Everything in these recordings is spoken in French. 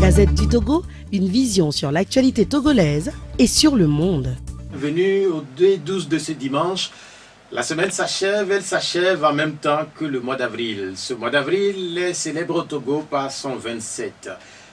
Gazette du Togo, une vision sur l'actualité togolaise et sur le monde. Venu au 2-12 de ce dimanche, la semaine s'achève, elle s'achève en même temps que le mois d'avril. Ce mois d'avril est célèbre au Togo par son 27.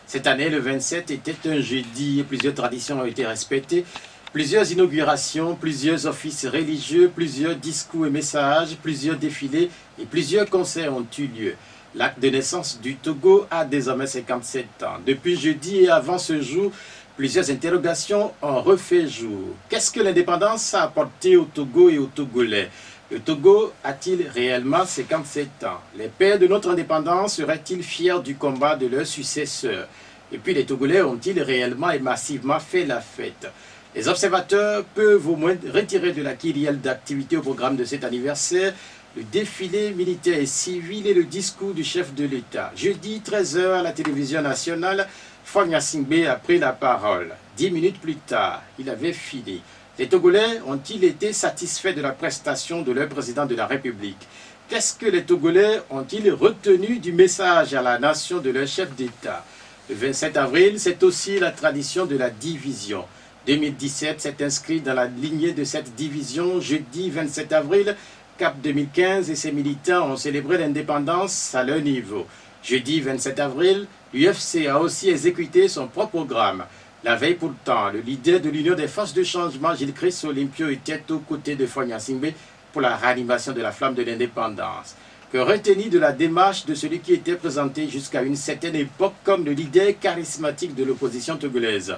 Cette année, le 27 était un jeudi et plusieurs traditions ont été respectées. Plusieurs inaugurations, plusieurs offices religieux, plusieurs discours et messages, plusieurs défilés et plusieurs concerts ont eu lieu. L'acte de naissance du Togo a désormais 57 ans. Depuis jeudi et avant ce jour, plusieurs interrogations ont refait jour. Qu'est-ce que l'indépendance a apporté au Togo et aux Togolais? Le Togo a-t-il réellement 57 ans? Les pères de notre indépendance seraient-ils fiers du combat de leurs successeurs? Et puis les Togolais ont-ils réellement et massivement fait la fête? Les observateurs peuvent au moins retirer de la kyrielle d'activité au programme de cet anniversaire le défilé militaire et civil et le discours du chef de l'État. Jeudi 13h à la télévision nationale, Faure Gnassingbé a pris la parole. 10 minutes plus tard, il avait fini. Les Togolais ont-ils été satisfaits de la prestation de leur président de la République? Qu'est-ce que les Togolais ont-ils retenu du message à la nation de leur chef d'État? Le 27 avril, c'est aussi la tradition de la division. 2017 s'est inscrit dans la lignée de cette division. Jeudi 27 avril, Cap 2015 et ses militants ont célébré l'indépendance à leur niveau. Jeudi 27 avril, l'UFC a aussi exécuté son propre programme. La veille pourtant, le leader de l'Union des forces de changement, Gilles-Christ Olympio, était aux côtés de Faure Gnassingbé pour la réanimation de la flamme de l'indépendance. Que retenir de la démarche de celui qui était présenté jusqu'à une certaine époque comme le leader charismatique de l'opposition togolaise?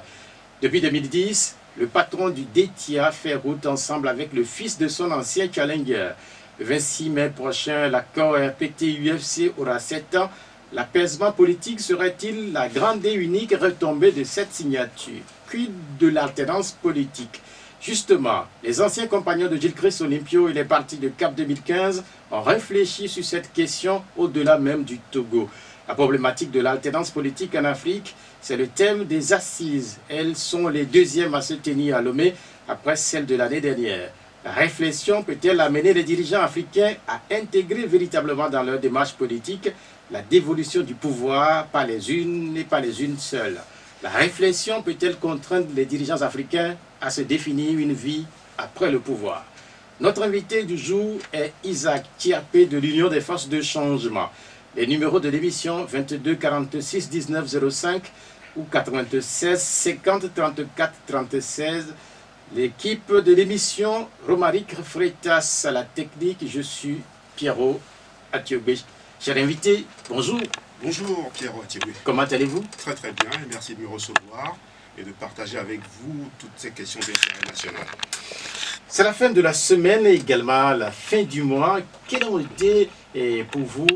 Depuis 2010, le patron du DETIA fait route ensemble avec le fils de son ancien challenger. Le 26 mai prochain, l'accord RPT-UFC aura 7 ans. L'apaisement politique serait-il la grande et unique retombée de cette signature? Quid de l'alternance politique? Justement, les anciens compagnons de Gilles-Christ Olympio et les partis de Cap 2015 ont réfléchi sur cette question au-delà même du Togo. La problématique de l'alternance politique en Afrique, c'est le thème des assises. Elles sont les deuxièmes à se tenir à Lomé après celle de l'année dernière. La réflexion peut-elle amener les dirigeants africains à intégrer véritablement dans leur démarche politique la dévolution du pouvoir par les unes et par les unes seules? La réflexion peut-elle contraindre les dirigeants africains à se définir une vie après le pouvoir? Notre invité du jour est Isaac Thiapé de l'Union des forces de changement. Les numéros de l'émission 22 46 19 05 ou 96 50 34 36. L'équipe de l'émission, Romaric Freitas à la technique, je suis Pierrot Atiobé. Cher invité, bonjour. Bonjour Pierrot Atiobé. Comment allez-vous? Très très bien et merci de me recevoir et de partager avec vous toutes ces questions d'intérêt national. C'est la fin de la semaine et également la fin du mois. Quels ont été pour vous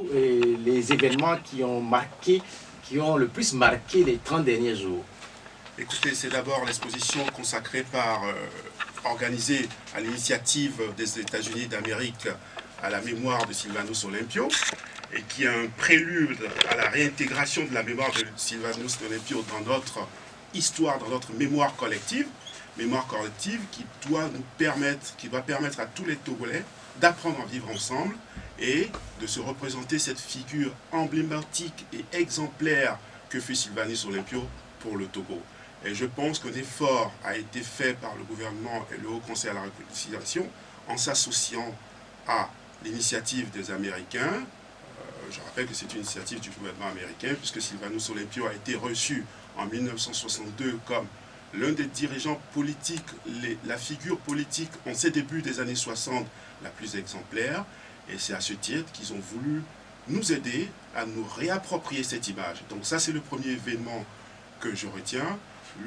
les événements qui ont le plus marqué les 30 derniers jours? Écoutez, c'est d'abord l'exposition consacrée organisée à l'initiative des États-Unis d'Amérique à la mémoire de Sylvanus Olympio et qui est un prélude à la réintégration de la mémoire de Sylvanus Olympio dans notre histoire, dans notre mémoire collective qui doit permettre à tous les Togolais d'apprendre à vivre ensemble et de se représenter cette figure emblématique et exemplaire que fut Sylvanus Olympio pour le Togo. Et je pense qu'un effort a été fait par le gouvernement et le Haut Conseil à la Réconciliation en s'associant à l'initiative des Américains. Je rappelle que c'est une initiative du gouvernement américain puisque Sylvanus Olympio a été reçu en 1962 comme l'un des dirigeants politiques, la figure politique en ces débuts des années 60 la plus exemplaire. Et c'est à ce titre qu'ils ont voulu nous aider à nous réapproprier cette image. Donc ça, c'est le premier événement que je retiens.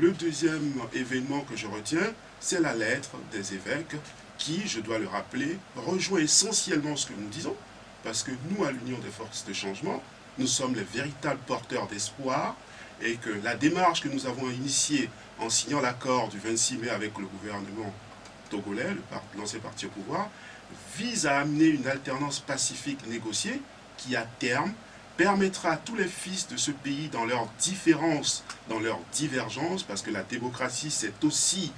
Le deuxième événement que je retiens, c'est la lettre des évêques qui, je dois le rappeler, rejoint essentiellement ce que nous disons. Parce que nous, à l'Union des forces de changement, nous sommes les véritables porteurs d'espoir et que la démarche que nous avons initiée en signant l'accord du 26 mai avec le gouvernement togolais, l'ancien parti au pouvoir, vise à amener une alternance pacifique négociée qui, à terme, permettra à tous les fils de ce pays, dans leurs différences, dans leurs divergences, parce que la démocratie, c'est aussi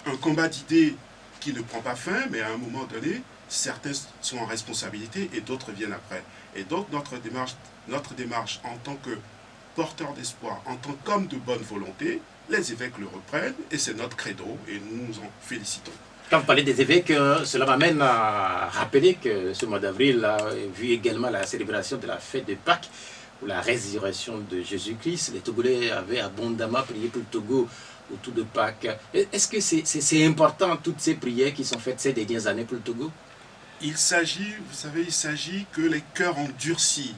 un combat d'idées qui ne prend pas fin, mais à un moment donné, certains sont en responsabilité et d'autres viennent après. Et donc notre démarche en tant que porteur d'espoir, en tant qu'homme de bonne volonté, les évêques le reprennent et c'est notre credo et nous nous en félicitons. Quand vous parlez des évêques, cela m'amène à rappeler que ce mois d'avril a vu également la célébration de la fête de Pâques, ou la résurrection de Jésus-Christ. Les Togolais avaient abondamment prié pour le Togo autour de Pâques. Est-ce que c'est important, toutes ces prières qui sont faites ces dernières années pour le Togo? Il s'agit, vous savez, il s'agit que les cœurs endurcis,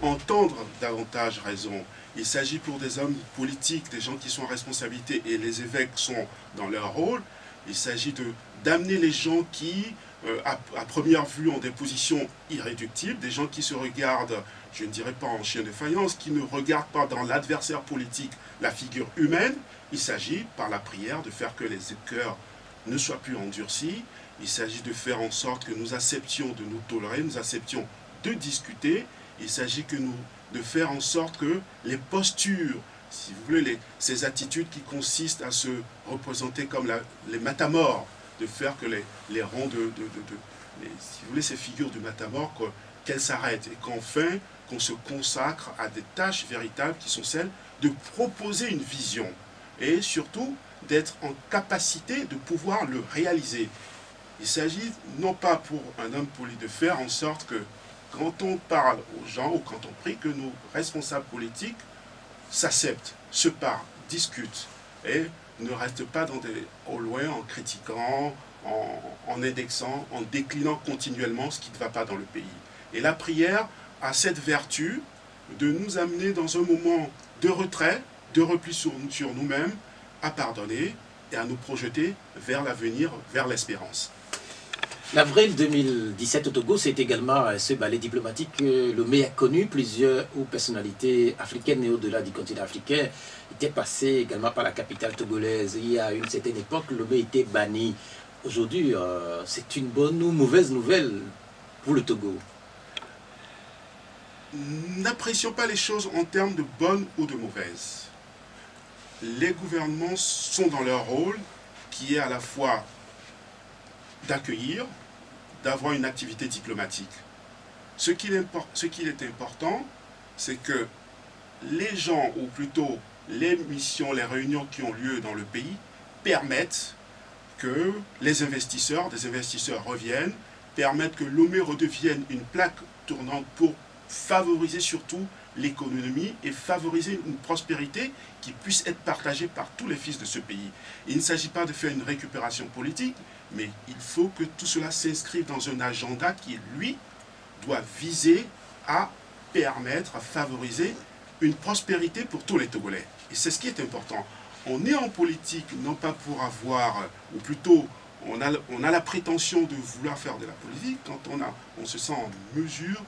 entendent davantage raison. Il s'agit pour des hommes politiques, des gens qui sont en responsabilité et les évêques sont dans leur rôle. Il s'agit d'amener les gens qui, à première vue, ont des positions irréductibles, des gens qui se regardent, je ne dirais pas en chien de faïence, qui ne regardent pas dans l'adversaire politique la figure humaine. Il s'agit, par la prière, de faire que les cœurs ne soient plus endurcis. Il s'agit de faire en sorte que nous acceptions de nous tolérer, nous acceptions de discuter. Il s'agit de faire en sorte que les postures, si vous voulez, ces attitudes qui consistent à se représenter comme les matamores, de faire que les rangs si vous voulez, ces figures du matamore, qu'elles s'arrêtent et qu'enfin, qu'on se consacre à des tâches véritables qui sont celles de proposer une vision et surtout d'être en capacité de pouvoir le réaliser. Il s'agit non pas pour un homme poli de faire en sorte que quand on parle aux gens ou quand on prie, que nos responsables politiques s'acceptent, se parlent, discutent et ne restent pas au loin en critiquant, en indexant, en déclinant continuellement ce qui ne va pas dans le pays. Et la prière a cette vertu de nous amener dans un moment de retrait, de repli sur nous-mêmes, à pardonner et à nous projeter vers l'avenir, vers l'espérance. L'avril 2017 au Togo, c'est également ce ballet diplomatique que Lomé a connu. Plusieurs personnalités africaines et au-delà du continent africain étaient passées également par la capitale togolaise. Il y a une certaine époque, Lomé était banni. Aujourd'hui, c'est une bonne ou mauvaise nouvelle pour le Togo? N'apprécions pas les choses en termes de bonnes ou de mauvaises. Les gouvernements sont dans leur rôle, qui est à la fois d'accueillir, d'avoir une activité diplomatique. Ce qu'il est important, c'est que les gens, ou plutôt les missions, les réunions qui ont lieu dans le pays, permettent que des investisseurs reviennent, permettent que Lomé redevienne une plaque tournante pour favoriser surtout l'économie et favoriser une prospérité qui puisse être partagée par tous les fils de ce pays. Il ne s'agit pas de faire une récupération politique, mais il faut que tout cela s'inscrive dans un agenda qui, lui, doit viser à permettre, à favoriser une prospérité pour tous les Togolais. Et c'est ce qui est important. On est en politique non pas pour avoir, ou plutôt on a la prétention de vouloir faire de la politique quand on se sent en mesure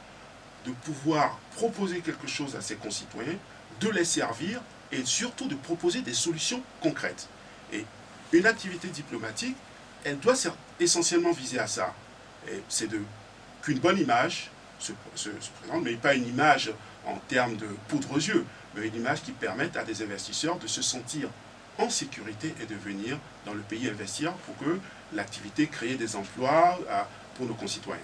de pouvoir proposer quelque chose à ses concitoyens, de les servir et surtout de proposer des solutions concrètes. Et une activité diplomatique, elle doit essentiellement viser à ça. C'est qu'une bonne image se présente, mais pas une image en termes de poudre aux yeux, mais une image qui permette à des investisseurs de se sentir en sécurité et de venir dans le pays investir pour que l'activité crée des emplois pour nos concitoyens.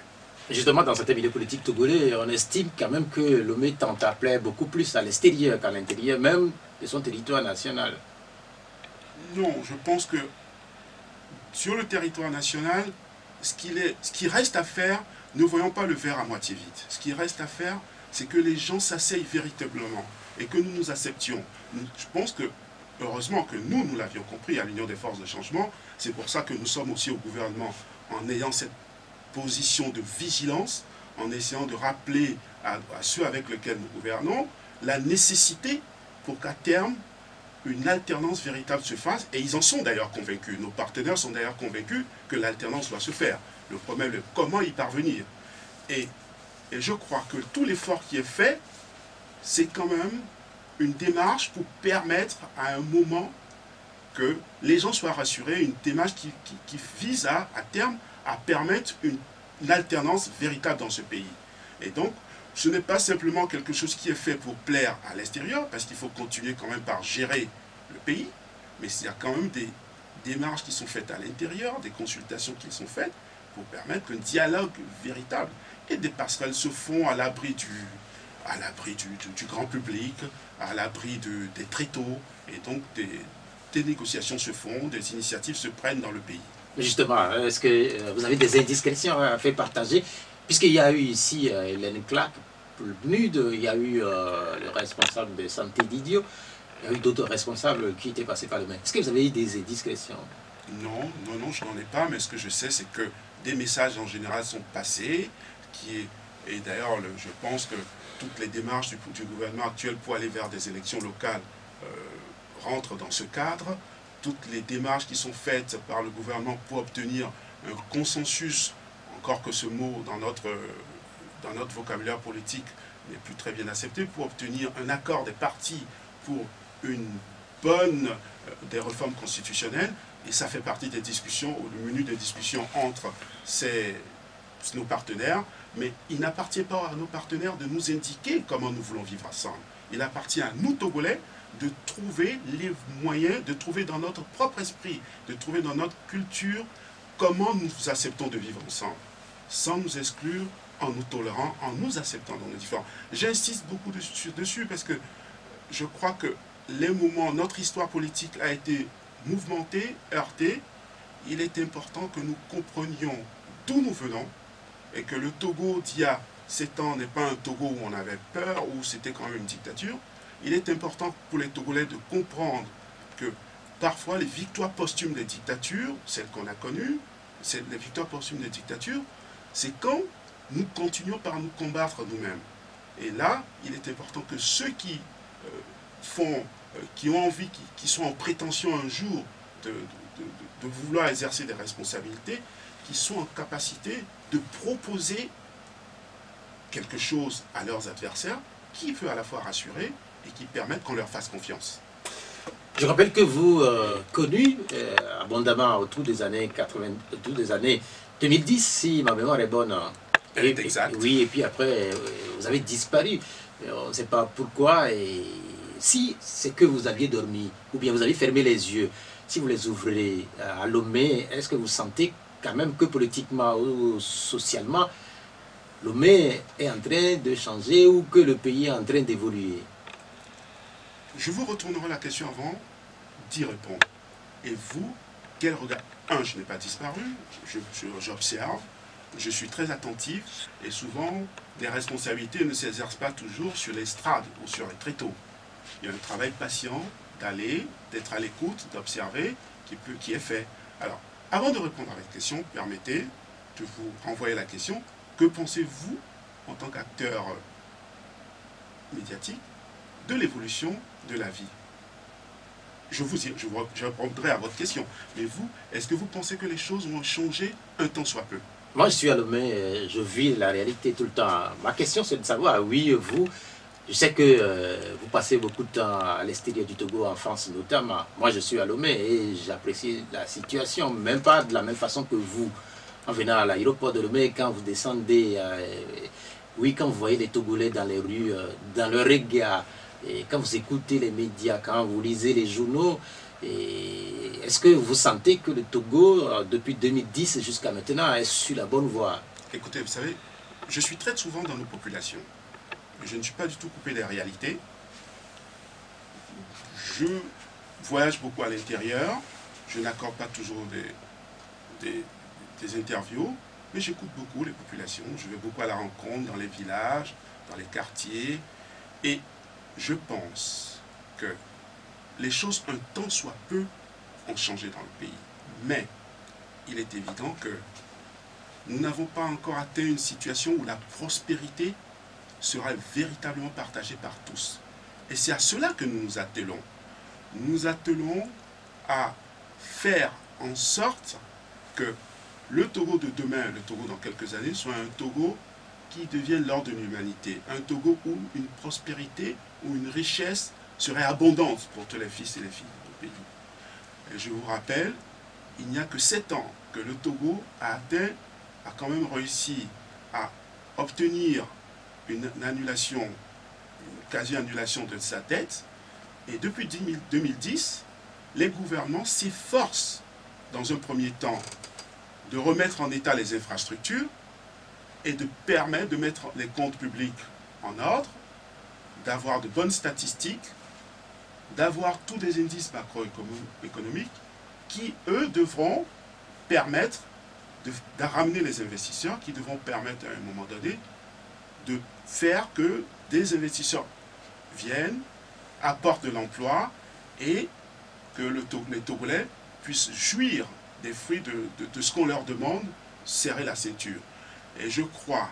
Justement, dans cette milieu politique togolais, on estime quand même que Lomé tente à plaire beaucoup plus à l'extérieur qu'à l'intérieur même de son territoire national. Non, je pense que sur le territoire national, ce qui reste à faire, ne voyons pas le verre à moitié vide. Ce qui reste à faire, c'est que les gens s'asseyent véritablement et que nous nous acceptions. Je pense que, heureusement que nous l'avions compris à l'Union des forces de changement, c'est pour ça que nous sommes aussi au gouvernement en ayant cette position de vigilance, en essayant de rappeler à ceux avec lesquels nous gouvernons la nécessité pour qu'à terme, une alternance véritable se fasse, et ils en sont d'ailleurs convaincus. Nos partenaires sont d'ailleurs convaincus que l'alternance doit se faire. Le problème est comment y parvenir. Et je crois que tout l'effort qui est fait, c'est quand même une démarche pour permettre à un moment que les gens soient rassurés, une démarche qui vise à terme à permettre une alternance véritable dans ce pays. Et donc, ce n'est pas simplement quelque chose qui est fait pour plaire à l'extérieur, parce qu'il faut continuer quand même par gérer le pays, mais il y a quand même des démarches qui sont faites à l'intérieur, des consultations qui sont faites pour permettre un dialogue véritable. Et des passerelles se font à l'abri du grand public, à l'abri des tréteaux, et donc des négociations se font, des initiatives se prennent dans le pays. Justement, est-ce que vous avez des indiscrétions à faire partager? Puisqu'il y a eu ici Hélène Claque, PNUD, il y a eu le responsable de santé d'Idio, il y a eu d'autres responsables qui étaient passés par le main. Est-ce que vous avez eu des indiscrétions? Non, je n'en ai pas, mais ce que je sais, c'est que des messages en général sont passés, et d'ailleurs, je pense que toutes les démarches du gouvernement actuel pour aller vers des élections locales rentrent dans ce cadre. Toutes les démarches qui sont faites par le gouvernement pour obtenir un consensus, encore que ce mot dans notre vocabulaire politique n'est plus très bien accepté, pour obtenir un accord des partis pour des réformes constitutionnelles, et ça fait partie des discussions, ou du menu des discussions entre nos partenaires, mais il n'appartient pas à nos partenaires de nous indiquer comment nous voulons vivre ensemble. Il appartient à nous, Togolais, de trouver les moyens, de trouver dans notre propre esprit, de trouver dans notre culture comment nous acceptons de vivre ensemble, sans nous exclure, en nous tolérant, en nous acceptant dans nos différences. J'insiste beaucoup dessus parce que je crois que notre histoire politique a été mouvementée, heurtée. Il est important que nous comprenions d'où nous venons et que le Togo d'il y a 7 ans n'est pas un Togo où on avait peur, où c'était quand même une dictature. Il est important pour les Togolais de comprendre que parfois les victoires posthumes des dictatures, celles qu'on a connues, les victoires posthumes des dictatures, c'est quand nous continuons par nous combattre nous-mêmes. Et là, il est important que ceux qui ont envie, qui sont en prétention un jour de vouloir exercer des responsabilités, qui sont en capacité de proposer quelque chose à leurs adversaires qui peut à la fois rassurer et qui permettent qu'on leur fasse confiance. Je rappelle que vous, connu abondamment autour des années 80, autour des années 2010, si ma mémoire est bonne. Exact. Oui, et puis après, vous avez disparu. On ne sait pas pourquoi. Et si c'est que vous aviez dormi, ou bien vous avez fermé les yeux, si vous les ouvrez à Lomé, est-ce que vous sentez quand même que politiquement ou socialement, Lomé est en train de changer ou que le pays est en train d'évoluer? Je vous retournerai la question avant d'y répondre. Et vous, quel regard? Je n'ai pas disparu, j'observe, je suis très attentif, et souvent, les responsabilités ne s'exercent pas toujours sur l'estrade ou sur les tréteaux. Il y a un travail patient d'être à l'écoute, d'observer, qui est fait. Alors, avant de répondre à votre question, permettez de vous renvoyer la question. Que pensez-vous, en tant qu'acteur médiatique, de l'évolution de la vie? Je répondrai à votre question. Mais vous, est-ce que vous pensez que les choses vont changer un tant soit peu? Moi, je suis à Lomé, je vis la réalité tout le temps. Ma question, c'est de savoir, oui, vous, je sais que vous passez beaucoup de temps à l'extérieur du Togo, en France notamment. Moi, je suis à Lomé et j'apprécie la situation, même pas de la même façon que vous. En venant à l'aéroport de Lomé, quand vous descendez, oui, quand vous voyez les Togolais dans les rues, dans leur regard, et quand vous écoutez les médias, quand vous lisez les journaux, est-ce que vous sentez que le Togo, depuis 2010 jusqu'à maintenant, est sur la bonne voie? Écoutez, vous savez, je suis très souvent dans nos populations. Je ne suis pas du tout coupé des réalités. Je voyage beaucoup à l'intérieur. Je n'accorde pas toujours des interviews, mais j'écoute beaucoup les populations. Je vais beaucoup à la rencontre dans les villages, dans les quartiers. Et je pense que les choses, un tant soit peu, ont changé dans le pays. Mais il est évident que nous n'avons pas encore atteint une situation où la prospérité sera véritablement partagée par tous. Et c'est à cela que nous nous attelons. Nous nous attelons à faire en sorte que le Togo de demain, le Togo dans quelques années, soit un Togo qui devienne l'ordre de l'humanité. Un Togo où une prospérité, où une richesse serait abondante pour tous les fils et les filles du pays. Et je vous rappelle, il n'y a que 7 ans que le Togo a quand même réussi à obtenir une annulation, une quasi-annulation de sa dette. Et depuis 2010, les gouvernements s'efforcent, dans un premier temps, de remettre en état les infrastructures et de permettre de mettre les comptes publics en ordre, d'avoir de bonnes statistiques, d'avoir tous des indices macroéconomiques qui, eux, devront permettre de ramener les investisseurs, qui devront permettre à un moment donné de faire que des investisseurs viennent, apportent de l'emploi et que les Togolais puissent jouir des fruits de ce qu'on leur demande, serrer la ceinture. Et je crois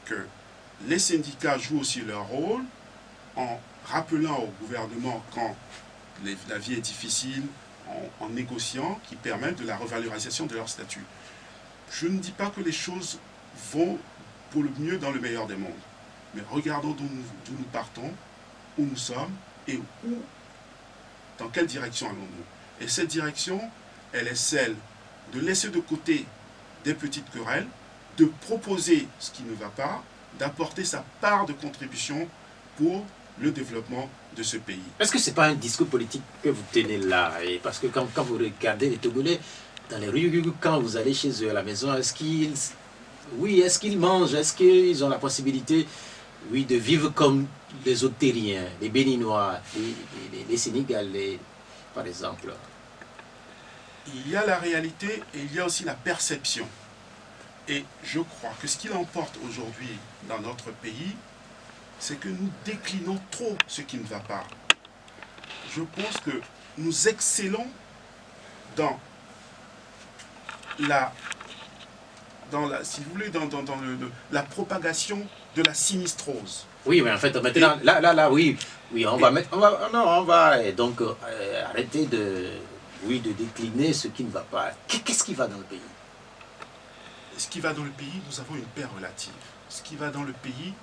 que les syndicats jouent aussi leur rôle en rappelant au gouvernement quand la vie est difficile, en négociant, qui permettent de la revalorisation de leur statut. Je ne dis pas que les choses vont pour le mieux dans le meilleur des mondes, mais regardons d'où nous partons, où nous sommes et dans quelle direction allons-nous. Et cette direction, elle est celle de laisser de côté des petites querelles, de proposer ce qui ne va pas, d'apporter sa part de contribution pour le développement de ce pays. Est-ce que ce n'est pas un discours politique que vous tenez là? Et parce que quand vous regardez les Togolais dans les rues, quand vous allez chez eux à la maison, est-ce qu'ils mangent? Est-ce qu'ils ont la possibilité, oui, de vivre comme les autres terriens, les Béninois, les Sénégalais, par exemple? Il y a la réalité et il y a aussi la perception. Et je crois que ce qu'il emporte aujourd'hui dans notre pays, c'est que nous déclinons trop ce qui ne va pas. Je pense que nous excellons dans si vous voulez, dans la propagation de la sinistrose. Oui, mais en fait, maintenant, oui, on va donc arrêter de décliner ce qui ne va pas. Qu'est-ce qui va dans le pays? Ce qui va dans le pays, nous avons une paix relative. Ce qui va dans le pays,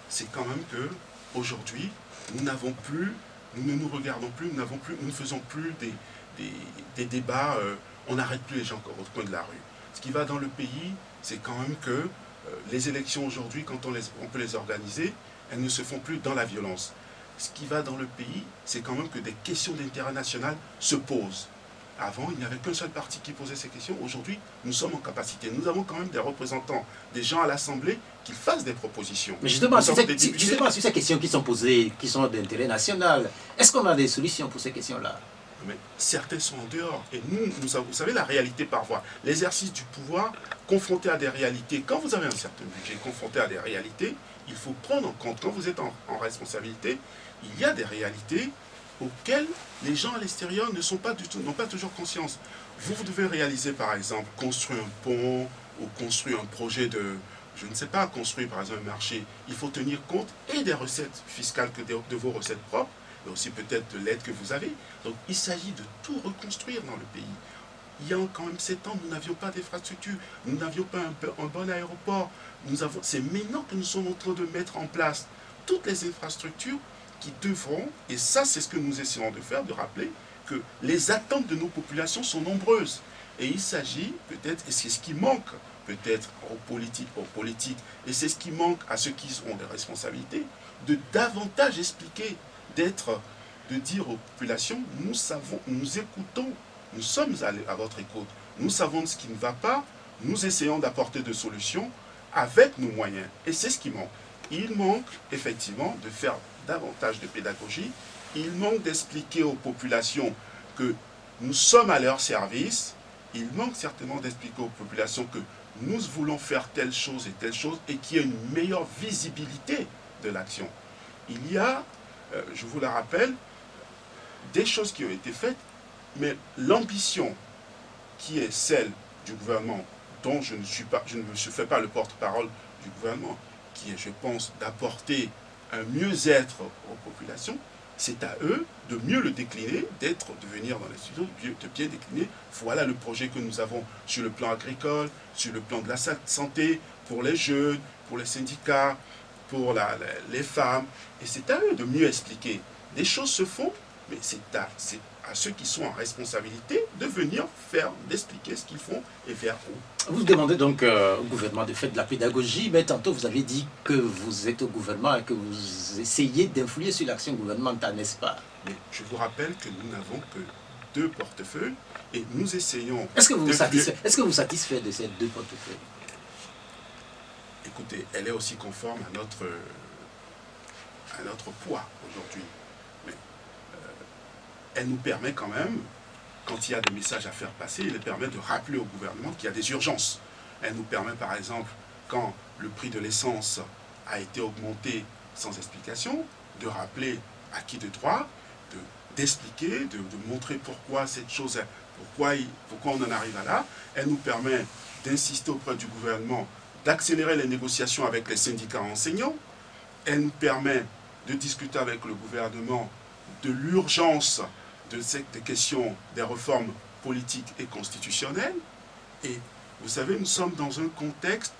c'est quand même que aujourd'hui, nous ne nous regardons plus, nous ne faisons plus des débats, on n'arrête plus les gens au coin de la rue. Ce qui va dans le pays, c'est quand même que les élections aujourd'hui, quand on peut les organiser, elles ne se font plus dans la violence. Ce qui va dans le pays, c'est quand même que des questions d'intérêt national se posent. Avant, il n'y avait qu'un seul parti qui posait ces questions. Aujourd'hui, nous sommes en capacité. Nous avons quand même des représentants, des gens à l'Assemblée qui fassent des propositions. Mais justement, sur ces questions qui sont posées, qui sont d'intérêt national, est-ce qu'on a des solutions pour ces questions-là? Mais certains sont en dehors. Et vous savez, la réalité parfois, l'exercice du pouvoir confronté à des réalités. Quand vous avez un certain budget confronté à des réalités, il faut prendre en compte, quand vous êtes en responsabilité, il y a des réalités auxquelles les gens à l'extérieur n'ont pas toujours conscience. Vous devez réaliser, par exemple, construire un pont ou construire un projet je ne sais pas, construire par exemple un marché. Il faut tenir compte et des recettes fiscales que de vos recettes propres, mais aussi peut-être de l'aide que vous avez. Donc il s'agit de tout reconstruire dans le pays. Il y a quand même 7 ans, nous n'avions pas d'infrastructure, nous n'avions pas un bon aéroport. C'est maintenant que nous sommes en train de mettre en place toutes les infrastructures qui devront, et ça c'est ce que nous essayons de faire, de rappeler que les attentes de nos populations sont nombreuses. Et il s'agit peut-être, et c'est ce qui manque peut-être aux politiques, et c'est ce qui manque à ceux qui ont des responsabilités, de davantage expliquer, de dire aux populations, nous savons, nous écoutons, nous sommes à votre écoute, nous savons ce qui ne va pas, nous essayons d'apporter des solutions avec nos moyens. Et c'est ce qui manque. Il manque effectivement de faire davantage de pédagogie, il manque d'expliquer aux populations que nous sommes à leur service, il manque certainement d'expliquer aux populations que nous voulons faire telle chose et qu'il y ait une meilleure visibilité de l'action. Il y a, je vous la rappelle, des choses qui ont été faites, mais l'ambition qui est celle du gouvernement, dont je ne me fais pas le porte-parole du gouvernement, qui est, je pense, d'apporter un mieux-être aux populations, c'est à eux de mieux le décliner, de venir dans les studios, de bien décliner. Voilà le projet que nous avons sur le plan agricole, sur le plan de la santé, pour les jeunes, pour les syndicats, pour les femmes. Et c'est à eux de mieux expliquer. Des choses se font, mais c'est à ceux qui sont en responsabilité de venir d'expliquer ce qu'ils font et vers où. Vous demandez donc au gouvernement de faire de la pédagogie, mais tantôt vous avez dit que vous êtes au gouvernement et que vous essayez d'influer sur l'action gouvernementale, n'est-ce pas? Mais je vous rappelle que nous n'avons que deux portefeuilles et nous essayons... Est-ce que vous vous satisfaites de ces deux portefeuilles? Écoutez, elle est aussi conforme à notre poids aujourd'hui. Mais elle nous permet quand même, quand il y a des messages à faire passer, elle permet de rappeler au gouvernement qu'il y a des urgences. Elle nous permet par exemple, quand le prix de l'essence a été augmenté sans explication, de rappeler à qui de droit, d'expliquer, de montrer pourquoi cette chose, pourquoi on en arrive à là. Elle nous permet d'insister auprès du gouvernement, d'accélérer les négociations avec les syndicats enseignants. Elle nous permet de discuter avec le gouvernement de l'urgence de cette question des réformes politiques et constitutionnelles. Et vous savez, nous sommes dans un contexte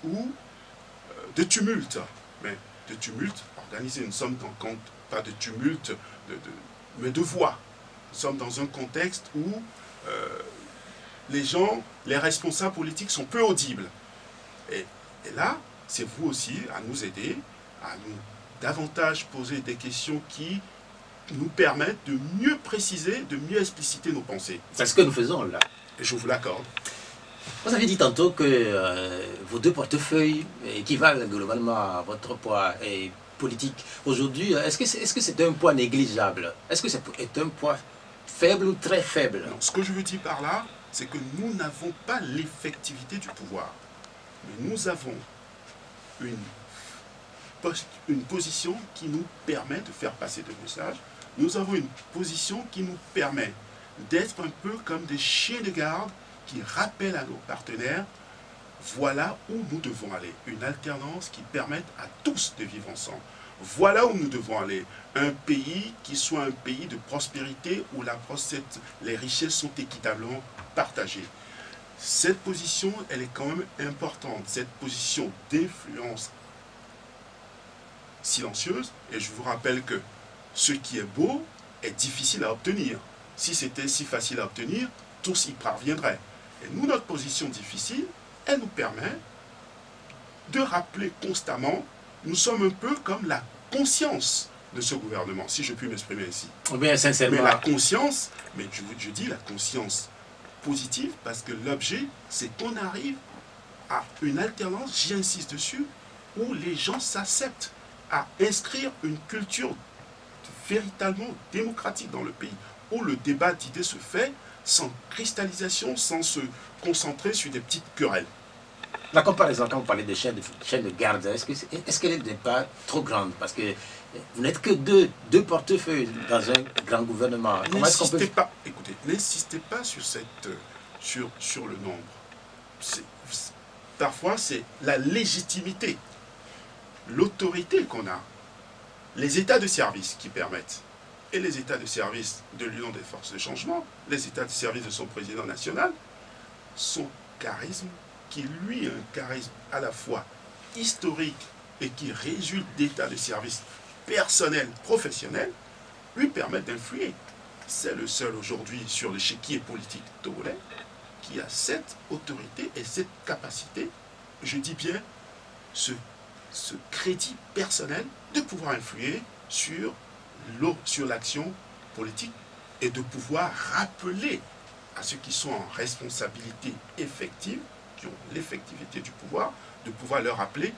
de tumulte, mais de tumulte organisé. Nous sommes pas de tumulte, mais de voix. Nous sommes dans un contexte où les responsables politiques sont peu audibles. Et là, c'est vous aussi à nous aider, à nous davantage poser des questions qui nous permettent de mieux préciser, de mieux expliciter nos pensées. C'est ce que nous faisons là. Et je vous l'accorde. Vous avez dit tantôt que vos deux portefeuilles équivalent globalement à votre poids politique. Aujourd'hui, est-ce que c'est un poids négligeable? Est-ce que c'est un poids faible ou très faible? Non, ce que je veux dire par là, c'est que nous n'avons pas l'effectivité du pouvoir. Mais nous avons une position qui nous permet de faire passer des messages. Nous avons une position qui nous permet d'être un peu comme des chiens de garde qui rappellent à nos partenaires, voilà où nous devons aller. Une alternance qui permette à tous de vivre ensemble. Voilà où nous devons aller. Un pays qui soit un pays de prospérité où les richesses sont équitablement partagées. Cette position, elle est quand même importante. Cette position d'influence silencieuse. Et je vous rappelle que ce qui est beau est difficile à obtenir. Si c'était si facile à obtenir, tous y parviendraient. Et nous, notre position difficile, elle nous permet de rappeler constamment, nous sommes un peu comme la conscience de ce gouvernement, si je puis m'exprimer ainsi. Bien, sincèrement. Mais la conscience, mais je dis la conscience positive, parce que l'objet, c'est qu'on arrive à une alternance, j'insiste dessus, où les gens s'acceptent à inscrire une culture véritablement démocratique dans le pays, où le débat d'idées se fait sans cristallisation, sans se concentrer sur des petites querelles. La comparaison, quand vous parlez de chaîne de garde, est-ce qu'elle n'est pas trop grande? Parce que vous n'êtes que deux portefeuilles dans un grand gouvernement. N'insistez pas, écoutez, n'insistez pas sur le nombre. Parfois, c'est la légitimité, l'autorité qu'on a, les états de service qui permettent. Et les états de service de l'Union des forces de changement, les états de service de son président national, son charisme, qui lui a un charisme à la fois historique et qui résulte d'états de service personnels, professionnels, lui permettent d'influer. C'est le seul aujourd'hui sur l'échiquier politique togolais qui a cette autorité et cette capacité, je dis bien, ce crédit personnel de pouvoir influer sur l'action politique et de pouvoir rappeler à ceux qui sont en responsabilité effective, qui ont l'effectivité du pouvoir, de pouvoir leur rappeler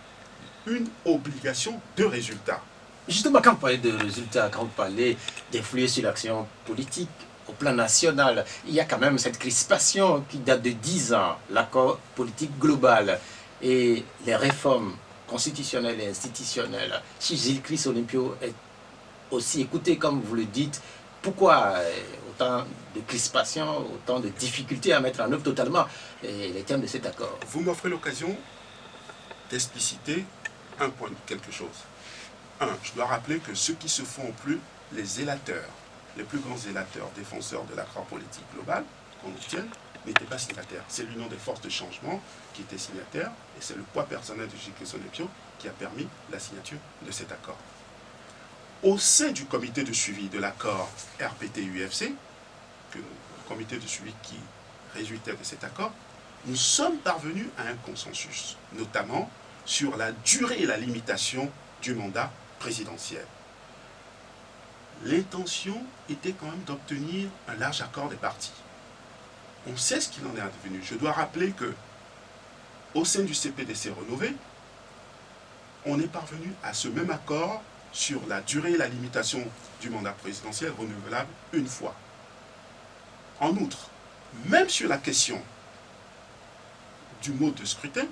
une obligation de résultat. Justement, quand vous parlez de résultats, quand vous parlez d'influer sur l'action politique au plan national, il y a quand même cette crispation qui date de 10 ans, l'accord politique global et les réformes constitutionnelles et institutionnelles. Si Gilles Christ Olympio est aussi écouté comme vous le dites, pourquoi autant de crispation, autant de difficultés à mettre en œuvre totalement les termes de cet accord? Vous m'offrez l'occasion d'expliciter un point, quelque chose. Je dois rappeler que ceux qui se font plus les zélateurs, les plus grands zélateurs, défenseurs de l'accord politique global qu'on obtienne, n'étaient pas signataires. C'est l'Union des forces de changement qui était signataire, et c'est le poids personnel de Gilles Christ Olympio qui a permis la signature de cet accord. Au sein du comité de suivi de l'accord RPT-UFC, le comité de suivi qui résultait de cet accord, nous sommes parvenus à un consensus, notamment sur la durée et la limitation du mandat présidentiel. l'intention était quand même d'obtenir un large accord des partis. On sait ce qu'il en est advenu. Je dois rappeler que au sein du CPDC rénové, on est parvenu à ce même accord sur la durée et la limitation du mandat présidentiel renouvelable une fois. En outre, même sur la question du mode de scrutin,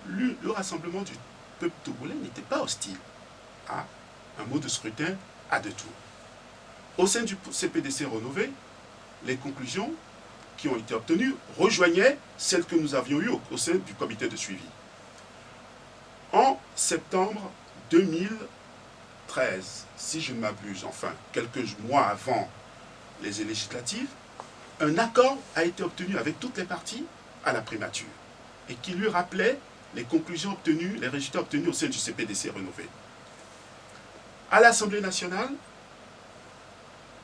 le Rassemblement du peuple togolais n'était pas hostile à un mode de scrutin à 2 tours. Au sein du CPDC rénové, les conclusions qui ont été obtenues rejoignaient celles que nous avions eues au sein du comité de suivi. En septembre 2013, si je ne m'abuse, enfin quelques mois avant les législatives, un accord a été obtenu avec toutes les parties à la primature et qui lui rappelait les conclusions obtenues, les résultats obtenus au sein du CPDC rénové. À l'Assemblée nationale,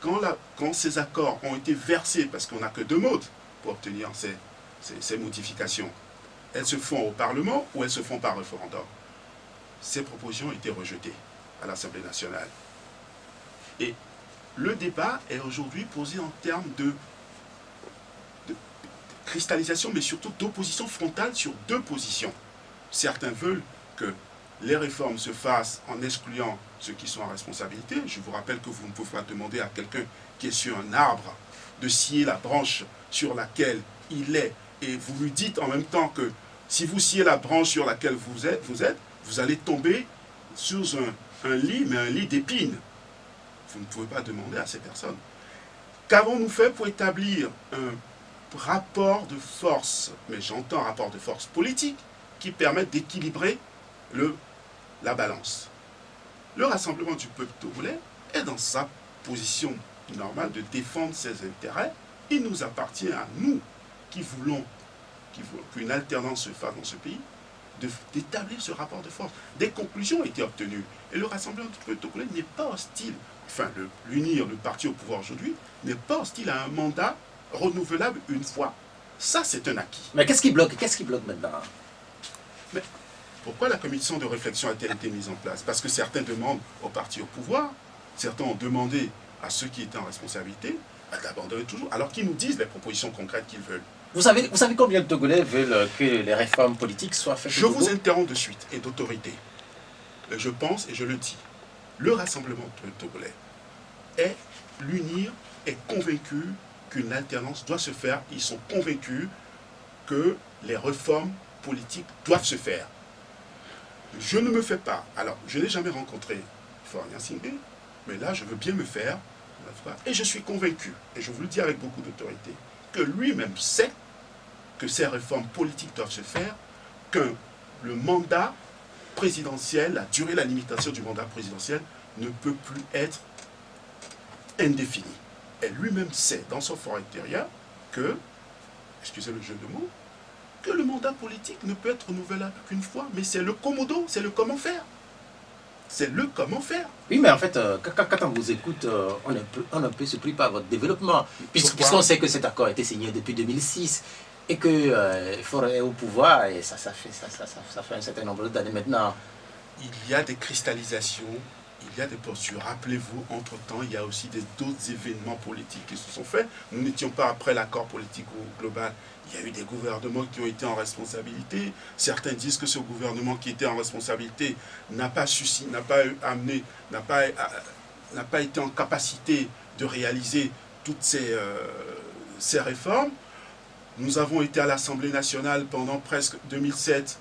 quand ces accords ont été versés, parce qu'on n'a que 2 modes pour obtenir ces modifications, elles se font au Parlement ou elles se font par référendum. Ces propositions ont été rejetées à l'Assemblée nationale. Et le débat est aujourd'hui posé en termes de cristallisation, mais surtout d'opposition frontale sur 2 positions. Certains veulent que les réformes se fassent en excluant ceux qui sont en responsabilité. Je vous rappelle que vous ne pouvez pas demander à quelqu'un qui est sur un arbre de scier la branche sur laquelle il est, et vous lui dites en même temps que si vous sciez la branche sur laquelle vous êtes, vous allez tomber sous un lit, mais un lit d'épines. Vous ne pouvez pas demander à ces personnes. Qu'avons-nous fait pour établir un rapport de force, mais j'entends rapport de force politique, qui permette d'équilibrer la balance? Le Rassemblement du peuple togolais est dans sa position normale de défendre ses intérêts. Il nous appartient à nous qui voulons qu'une alternance se fasse dans ce pays, d'établir ce rapport de force. Des conclusions ont été obtenues. Et le Rassemblement du peuple togolais n'est pas hostile, enfin l'unir, le parti au pouvoir aujourd'hui, n'est pas hostile à un mandat renouvelable une fois. Ça, c'est un acquis. Mais qu'est-ce qui bloque? Qu'est-ce qui bloque maintenant? Mais pourquoi la commission de réflexion a-t-elle été mise en place? Parce que certains demandent au parti au pouvoir, certains ont demandé à ceux qui étaient en responsabilité d'abandonner toujours, alors qu'ils nous disent les propositions concrètes qu'ils veulent. Vous savez combien de Togolais veulent que les réformes politiques soient faites? Je vous interromps de suite, et d'autorité. Je pense, et je le dis, le Rassemblement togolais est l'unir, est convaincu qu'une alternance doit se faire. Ils sont convaincus que les réformes politiques doivent se faire. Je ne me fais pas. Alors, je n'ai jamais rencontré Faure Gnassingbé, mais là, je veux bien me faire. Et je suis convaincu, et je vous le dis avec beaucoup d'autorité, que lui-même sait que ces réformes politiques doivent se faire, que le mandat présidentiel, la durée, la limitation du mandat présidentiel ne peut plus être indéfinie. Et lui-même sait, dans son fort intérieur, que, excusez le jeu de mots, que le mandat politique ne peut être renouvelable qu'une fois, mais c'est le commodo, c'est le comment faire. C'est le comment faire. Oui, mais en fait, quand on vous écoute, on est un peu surpris par votre développement, puisqu'on sait que cet accord a été signé depuis 2006 et que Faure est au pouvoir, et ça fait un certain nombre d'années maintenant. Il y a des cristallisations, il y a des postures. Rappelez-vous, entre-temps, il y a aussi d'autres événements politiques qui se sont faits. Nous n'étions pas après l'accord politique global. Il y a eu des gouvernements qui ont été en responsabilité. Certains disent que ce gouvernement qui était en responsabilité n'a pas été en capacité de réaliser toutes ces réformes. Nous avons été à l'Assemblée nationale pendant presque 2007.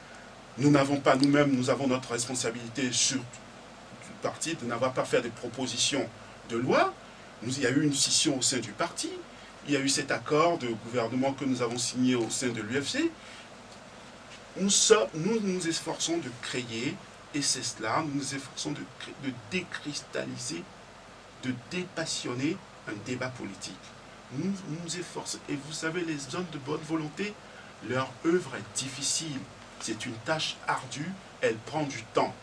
Nous n'avons pas nous-mêmes, nous avons notre responsabilité sur du parti de n'avoir pas fait de propositions de loi. Il y a eu une scission au sein du parti. Il y a eu cet accord de gouvernement que nous avons signé au sein de l'UFC. Nous nous efforçons de créer, et c'est cela, nous nous efforçons de décristalliser, de dépassionner un débat politique. Nous nous efforçons, et vous savez, les hommes de bonne volonté, leur œuvre est difficile. C'est une tâche ardue, elle prend du temps.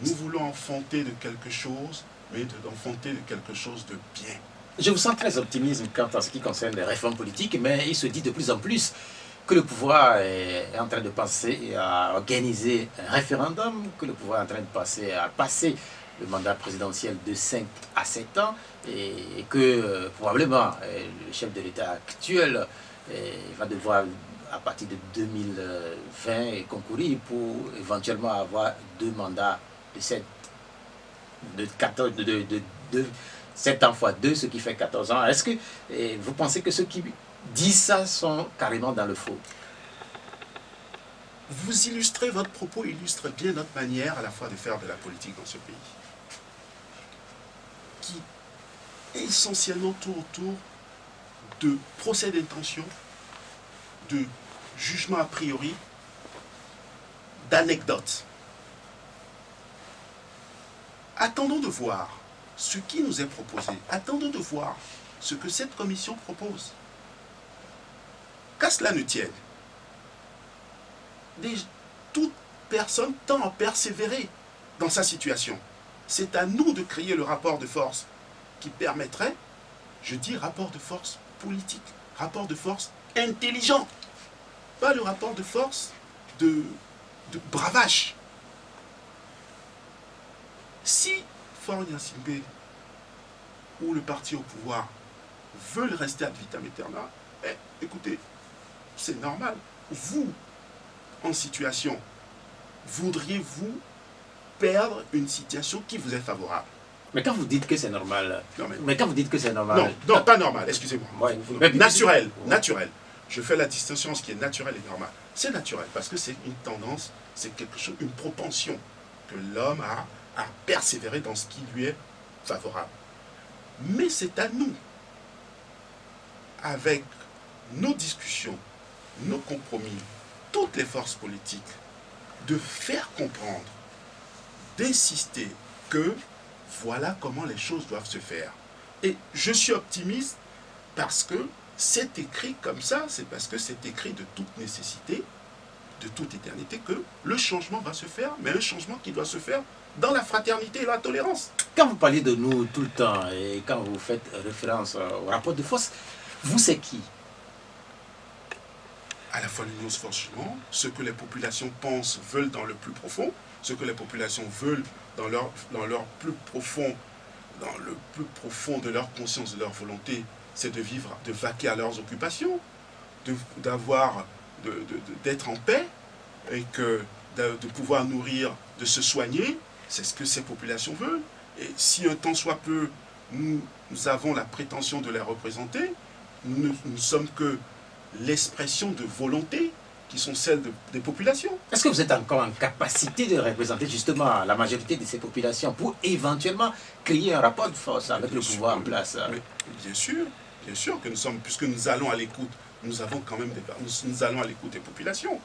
Nous voulons enfanter de quelque chose, mais d'enfanter de quelque chose de bien. Je vous sens très optimiste quant à ce qui concerne les réformes politiques, mais il se dit de plus en plus que le pouvoir est en train de penser à organiser un référendum, que le pouvoir est en train de penser à passer le mandat présidentiel de 5 à 7 ans et que probablement le chef de l'État actuel va devoir à partir de 2020 concourir pour éventuellement avoir 2 mandats de 7, de 14, de 7 ans fois 2, ce qui fait 14 ans. Est-ce que vous pensez que ceux qui disent ça sont carrément dans le faux? Vous illustrez, votre propos illustre bien notre manière à la fois de faire de la politique dans ce pays, qui est essentiellement tourne autour de procès d'intention, de jugement a priori, d'anecdotes. Attendons de voir ce qui nous est proposé. Attendons de voir ce que cette commission propose. Qu'à cela ne tienne, toute personne tend à persévérer dans sa situation. C'est à nous de créer le rapport de force qui permettrait, je dis rapport de force politique, rapport de force intelligent, pas le rapport de force de bravage. Si Faure Gnassingbé ou le parti au pouvoir veulent rester ad vitam aeternam, écoutez, c'est normal. Vous, en situation, voudriez-vous perdre une situation qui vous est favorable? Mais quand vous dites que c'est normal, quand vous dites que c'est normal... Non, non, pas normal, excusez-moi. Ouais, naturel, naturel. Je fais la distinction entre ce qui est naturel et normal. C'est naturel parce que c'est une tendance, c'est quelque chose, une propension que l'homme a à persévérer dans ce qui lui est favorable. Mais c'est à nous, avec nos discussions, nos compromis, toutes les forces politiques, de faire comprendre, d'insister que voilà comment les choses doivent se faire. Et je suis optimiste parce que c'est écrit comme ça, c'est parce que c'est écrit de toute nécessité, de toute éternité, que le changement va se faire, mais un changement qui doit se faire dans la fraternité et la tolérance. Quand vous parlez de nous tout le temps et quand vous faites référence au rapport de force, vous c'est qui? À la fois l'union forcément, ce que les populations pensent, veulent dans le plus profond, ce que les populations veulent dans leur plus profond, dans le plus profond de leur conscience, de leur volonté, c'est de vivre, de vaquer à leurs occupations, d'être en paix et de pouvoir nourrir, de se soigner, c'est ce que ces populations veulent. Et si un tant soit peu, nous avons la prétention de les représenter, nous ne sommes que l'expression de volonté qui sont celles des populations. Est-ce que vous êtes encore en capacité de représenter justement la majorité de ces populations pour éventuellement créer un rapport de force avec le pouvoir en place? Mais bien sûr que nous sommes, puisque nous allons à l'écoute, nous avons quand même nous allons à l'écoute des populations.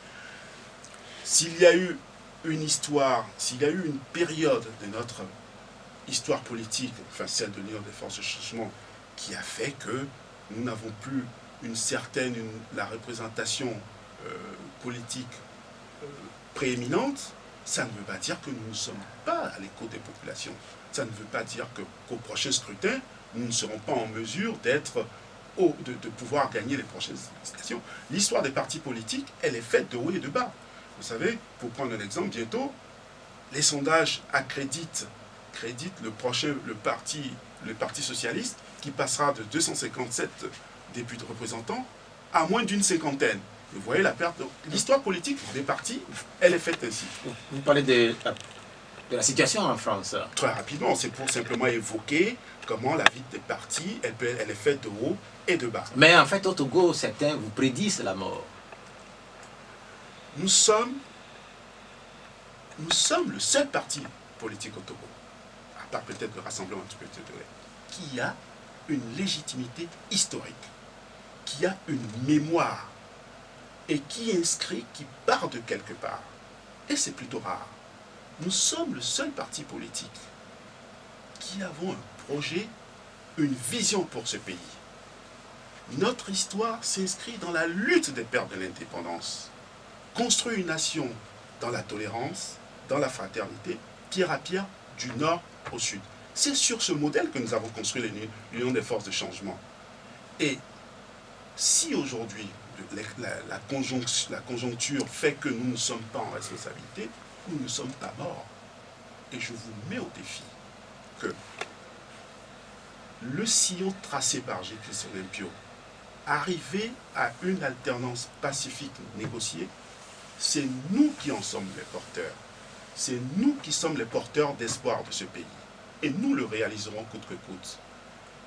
S'il y a eu une histoire, s'il y a eu une période de notre histoire politique, enfin celle de l'Union des forces de changement, qui a fait que nous n'avons plus la représentation politique prééminente, ça ne veut pas dire que nous ne sommes pas à l'écoute des populations. Ça ne veut pas dire qu'au prochain scrutin, nous ne serons pas en mesure de pouvoir gagner les prochaines législatives. L'histoire des partis politiques, elle est faite de haut et de bas. Vous savez, pour prendre un exemple, bientôt, les sondages accréditent le parti socialiste qui passera de 257 députés représentants à moins d'une cinquantaine. Vous voyez la perte. L'histoire politique des partis, elle est faite ainsi. Vous parlez de la situation en France. Très rapidement, c'est pour simplement évoquer comment la vie des partis, elle est faite de haut et de bas. Mais en fait, au Togo, certains vous prédisent la mort. Nous sommes le seul parti politique au Togo, à part peut-être le Rassemblement du Petit Togo, qui a une légitimité historique, qui a une mémoire et qui inscrit, qui part de quelque part. Et c'est plutôt rare. Nous sommes le seul parti politique qui avons un projet, une vision pour ce pays. Notre histoire s'inscrit dans la lutte des pères de l'indépendance. Construire une nation dans la tolérance, dans la fraternité, pierre à pierre, du nord au sud. C'est sur ce modèle que nous avons construit l'Union des forces de changement. Et si aujourd'hui, la conjoncture fait que nous ne sommes pas en responsabilité, nous ne sommes pas morts. Et je vous mets au défi que le sillon tracé par J.P. Olympio, arriver à une alternance pacifique négociée, c'est nous qui en sommes les porteurs. C'est nous qui sommes les porteurs d'espoir de ce pays. Et nous le réaliserons coûte que coûte.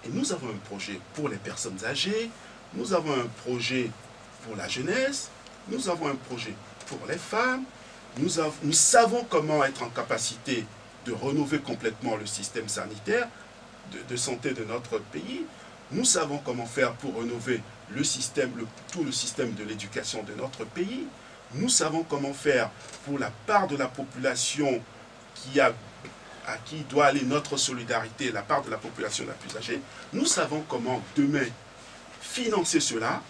Et nous avons un projet pour les personnes âgées, nous avons un projet pour la jeunesse, nous avons un projet pour les femmes, nous savons comment être en capacité de renouveler complètement le système sanitaire de santé de notre pays. Nous savons comment faire pour rénover le système, tout le système de l'éducation de notre pays. Nous savons comment faire pour la part de la population à qui doit aller notre solidarité, la part de la population la plus âgée. Nous savons comment demain financer cela.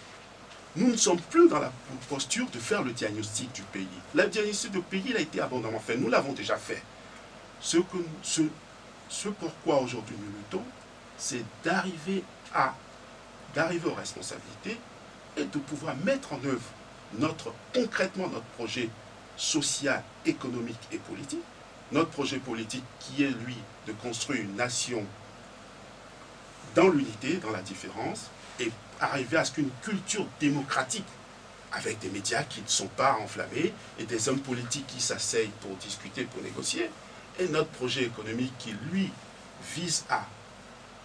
Nous ne sommes plus dans la posture de faire le diagnostic du pays. Le diagnostic du pays il a été abondamment fait. Nous l'avons déjà fait. Ce pourquoi aujourd'hui nous luttons, c'est d'arriver aux responsabilités et de pouvoir mettre en œuvre concrètement notre projet social, économique et politique. Notre projet politique qui est, lui, de construire une nation dans l'unité, dans la différence, et arriver à ce qu'une culture démocratique, avec des médias qui ne sont pas enflammés, et des hommes politiques qui s'asseyent pour discuter, pour négocier, et notre projet économique qui, lui, vise à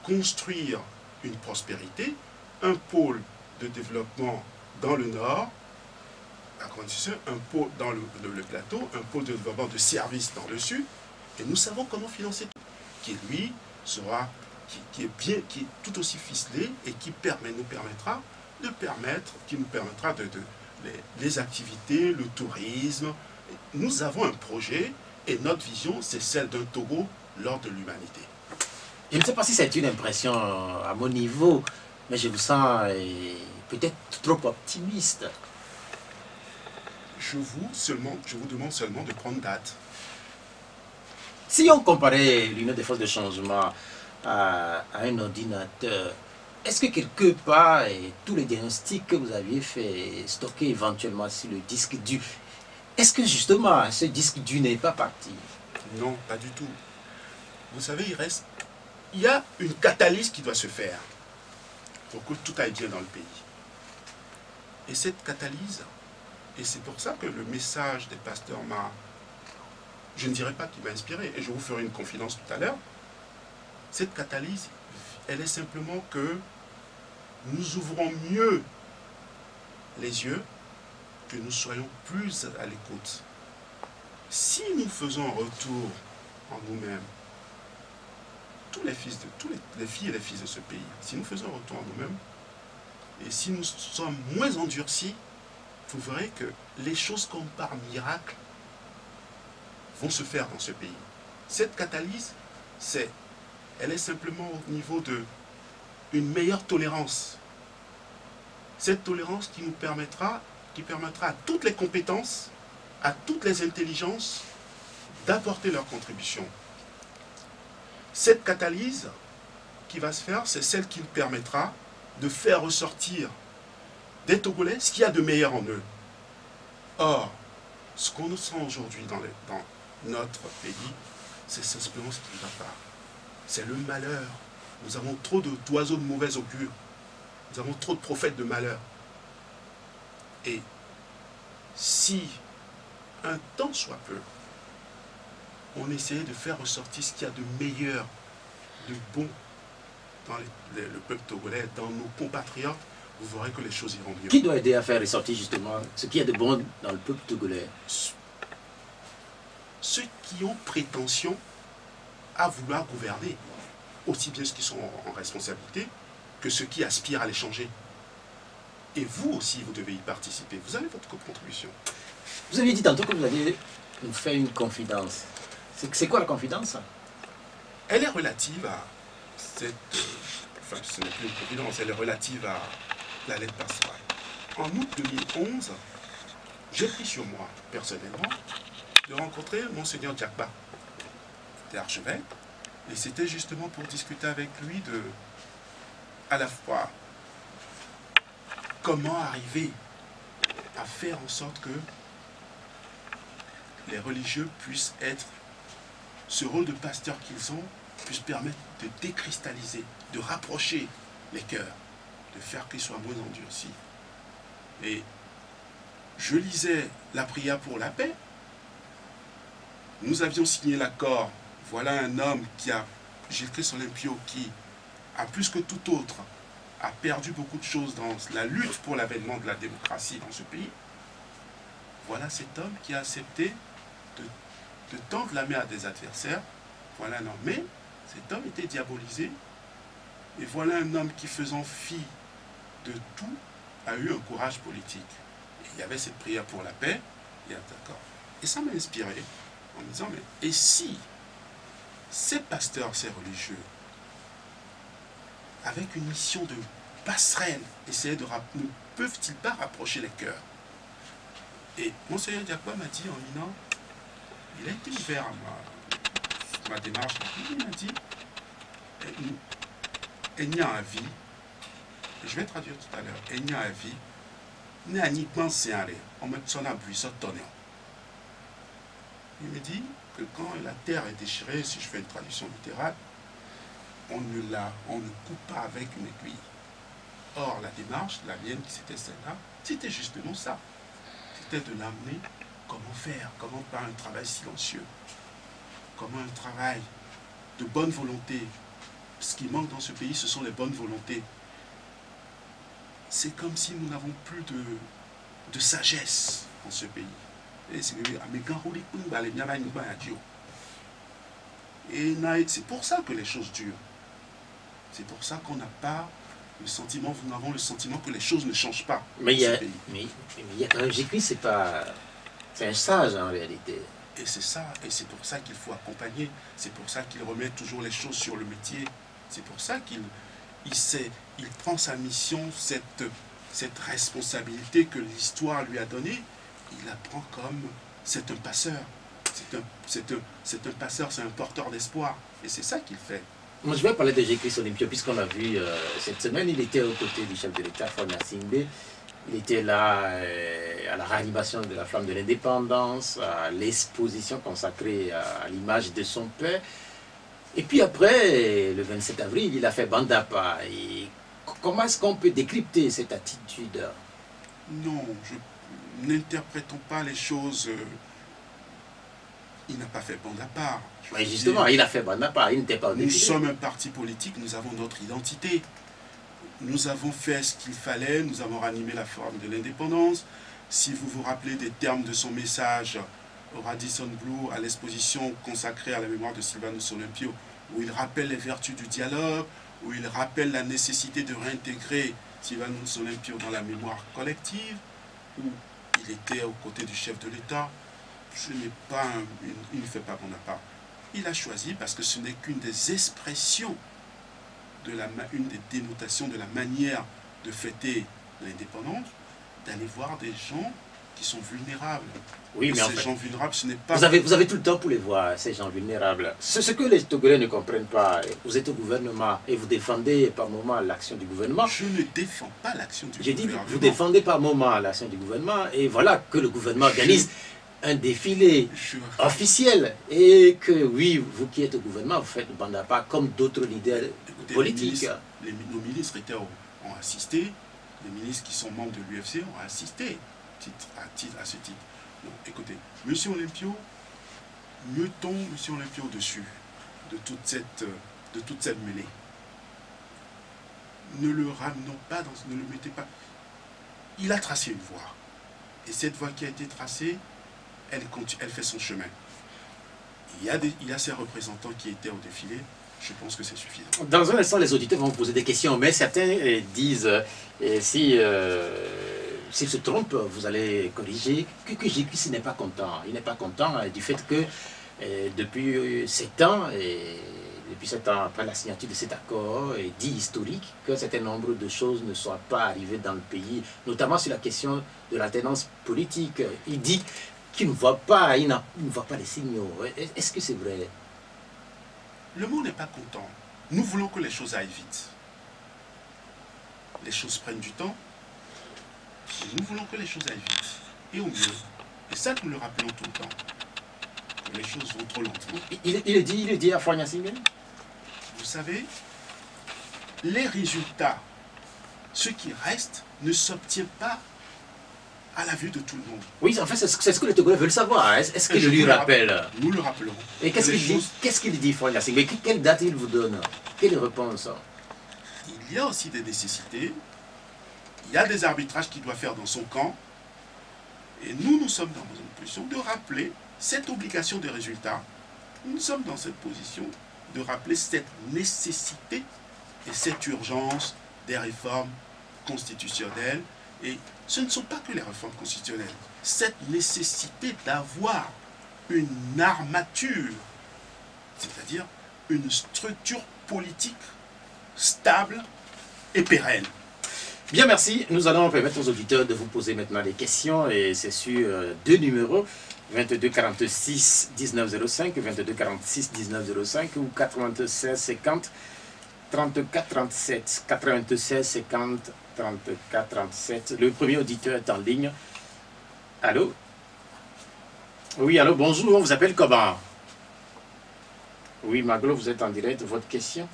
construire une prospérité, un pôle de développement dans le nord, un pôle dans le plateau, un pôle de développement de services dans le sud, et nous savons comment financer tout, qui lui sera, qui est tout aussi ficelé et qui nous permettra les activités, le tourisme. Nous avons un projet et notre vision, c'est celle d'un Togo lors de l'humanité. Je ne sais pas si c'est une impression à mon niveau, mais je vous sens peut-être trop optimiste. Je vous demande seulement de prendre date. Si on comparait l'Union des forces de changement à un ordinateur, est-ce que quelque part, tous les diagnostics que vous aviez fait stocker éventuellement sur le disque dur, est-ce que justement ce disque dur n'est pas parti? Non, pas du tout. Vous savez, il y a une catalyse qui doit se faire pour que tout aille bien dans le pays. Et cette catalyse, et c'est pour ça que le message des pasteurs je ne dirais pas qu'il m'a inspiré, et je vous ferai une confidence tout à l'heure. Cette catalyse, elle est simplement que nous ouvrons mieux les yeux, que nous soyons plus à l'écoute. Si nous faisons un retour en nous-mêmes, tous les filles et les fils de ce pays, si nous faisons un retour en nous-mêmes, et si nous sommes moins endurcis, vous verrez que les choses comme par miracle vont se faire dans ce pays. Cette catalyse, elle est simplement au niveau d'une meilleure tolérance. Cette tolérance qui permettra à toutes les compétences, à toutes les intelligences d'apporter leur contribution. Cette catalyse qui va se faire, c'est celle qui nous permettra de faire ressortir des Togolais ce qu'il y a de meilleur en eux. Or, ce qu'on sent aujourd'hui dans notre pays, c'est simplement ce qui ne va pas. C'est le malheur. Nous avons trop d'oiseaux de mauvais augure. Nous avons trop de prophètes de malheur. Et si un temps soit peu, on essayait de faire ressortir ce qu'il y a de meilleur, de bon dans le peuple togolais, dans nos compatriotes, vous verrez que les choses iront mieux. Qui doit aider à faire ressortir justement ce qu'il y a de bon dans le peuple togolais? Ceux qui ont prétention à vouloir gouverner, aussi bien ceux qui sont en responsabilité que ceux qui aspirent à les changer. Et vous aussi, vous devez y participer. Vous avez votre contribution. Vous aviez dit tantôt que vous alliez nous faire une confidence. C'est quoi la confidence? Elle est relative à cette... enfin, ce n'est plus une confidence, elle est relative à la lettre pastorale. En août 2011, j'ai pris sur moi, personnellement, de rencontrer Monseigneur Djakba, c'était archevêque, et c'était justement pour discuter avec lui de, à la fois, comment arriver à faire en sorte que les religieux puissent être ce rôle de pasteur qu'ils ont puisse permettre de décristalliser, de rapprocher les cœurs, de faire qu'ils soient moins endurcis. Et je lisais la prière pour la paix. Nous avions signé l'accord. Voilà un homme qui a, Gilles-Christ Olympio, qui a plus que tout autre, a perdu beaucoup de choses dans la lutte pour l'avènement de la démocratie dans ce pays. Voilà cet homme qui a accepté de tendre la main à des adversaires. Voilà un homme. Mais cet homme était diabolisé. Et voilà un homme qui, faisant fi de tout, a eu un courage politique. Et il y avait cette prière pour la paix. Et d'accord. Et ça m'a inspiré en me disant, mais et si ces pasteurs, ces religieux, avec une mission de passerelle, essayaient de ne peuvent-ils pas rapprocher les cœurs? Et Monseigneur Diakwa m'a dit en minant, il a été ouvert à ma démarche. Il m'a dit, il n'y a un vie, je vais traduire tout à l'heure, il n'y a un vie, il n'y a ni pensé à rien, on me sonne à buisson tonnerre. Il me dit que quand la terre est déchirée, si je fais une traduction littérale, on ne coupe pas avec une aiguille. Or, la démarche, la mienne, qui c'était celle-là, c'était justement ça. C'était de l'amener comment faire, comment par un travail silencieux, comment un travail de bonne volonté. Ce qui manque dans ce pays, ce sont les bonnes volontés. C'est comme si nous n'avons plus de sagesse dans ce pays. Et c'est pour ça que les choses durent. C'est pour ça qu'on n'a pas le sentiment, nous avons le sentiment que les choses ne changent pas mais dans ce pays. Mais il y a quand même Jésus, c'est un sage en réalité. Et c'est ça, et c'est pour ça qu'il faut accompagner, c'est pour ça qu'il remet toujours les choses sur le métier, c'est pour ça qu'il prend sa mission, cette responsabilité que l'histoire lui a donnée, il la prend comme, c'est un passeur, c'est un passeur, c'est un porteur d'espoir, et c'est ça qu'il fait. Moi, je vais parler de Gilles-Christ Olympio, puisqu'on a vu cette semaine, il était aux côtés du chef de l'État, Faure Gnassingbé. Il était là à la réanimation de la flamme de l'indépendance, à l'exposition consacrée à l'image de son père. Et puis après, le 27 avril, il a fait Bandapa. Et comment est-ce qu'on peut décrypter cette attitude? Non, n'interprétons pas les choses. Il n'a pas fait Bandapa. Mais justement, il a fait Bandapa, il n'était pas au Nous défilé. sommes un parti politique, nous avons notre identité. Nous avons fait ce qu'il fallait, nous avons ranimé la forme de l'indépendance. Si vous vous rappelez des termes de son message au Radisson Blu, à l'exposition consacrée à la mémoire de Sylvanus Olympio, où il rappelle les vertus du dialogue, où il rappelle la nécessité de réintégrer Sylvanus Olympio dans la mémoire collective, où il était aux côtés du chef de l'État. Il ne fait pas Bonaparte. Il a choisi parce que ce n'est qu'une des expressions, une des dénotations de la manière de fêter l'indépendance, d'aller voir des gens qui sont vulnérables. Oui, mais ces en fait, gens vulnérables, ce n'est pas... vous avez tout le temps pour les voir, ces gens vulnérables. Ce que les Togolais ne comprennent pas, vous êtes au gouvernement et vous défendez par moment l'action du gouvernement. Je ne défends pas l'action du J'ai gouvernement. dit, vous défendez par moment l'action du gouvernement et voilà que le gouvernement organise un défilé officiel et que oui, vous qui êtes au gouvernement, vous faites Bandapa comme d'autres leaders politiques. Nos ministres ont assisté, les ministres qui sont membres de l'UFC ont assisté à ce titre. Non, écoutez, M. Olympio, mettons M. Olympio au-dessus de toute cette mêlée. Ne le ramenons pas, ne le mettez pas. Il a tracé une voie. Et cette voie qui a été tracée, elle fait son chemin. Il y a ses représentants qui étaient au défilé. Je pense que c'est suffisant. Dans un instant, les auditeurs vont vous poser des questions, mais certains disent, s'il se trompe, vous allez corriger, que Jésus n'est pas content. Il n'est pas content du fait que depuis 7 ans, après la signature de cet accord, dit historique, qu'un certain nombre de choses ne soient pas arrivées dans le pays, notamment sur la question de l'alternance politique. Il dit qu'il ne voit pas, il ne voit pas les signaux. Est-ce que c'est vrai? Le monde n'est pas content. Nous voulons que les choses aillent vite. Les choses prennent du temps. Nous voulons que les choses aillent vite. Et au mieux. Et ça, nous le rappelons tout le temps. Que les choses vont trop lentement. Il dit à Faure Gnassingbé? Vous savez, les résultats, ce qui reste, ne s'obtient pas à la vue de tout le monde. Oui, en fait, c'est ce que les Togolais veulent savoir. Est-ce qu'il lui rappelle? Nous le rappelons. Et qu'est-ce qu'il dit, Fouad Yassine? Mais quelle date il vous donne? Quelle réponse? Il y a aussi des nécessités. Il y a des arbitrages qu'il doit faire dans son camp. Et nous sommes dans une position de rappeler cette obligation de résultat. Nous sommes dans cette position de rappeler cette nécessité et cette urgence des réformes constitutionnelles. Et ce ne sont pas que les réformes constitutionnelles. Cette nécessité d'avoir une armature, c'est-à-dire une structure politique stable et pérenne. Bien, merci. Nous allons permettre aux auditeurs de vous poser maintenant des questions. Et c'est sur deux numéros, 22 46 1905, 22 46 1905 ou 96 50 34 37, 96 50 34 37. Le premier auditeur est en ligne. Allô? Oui, allô, bonjour, on vous appelle comment? Oui, Maglo, vous êtes en direct, votre question?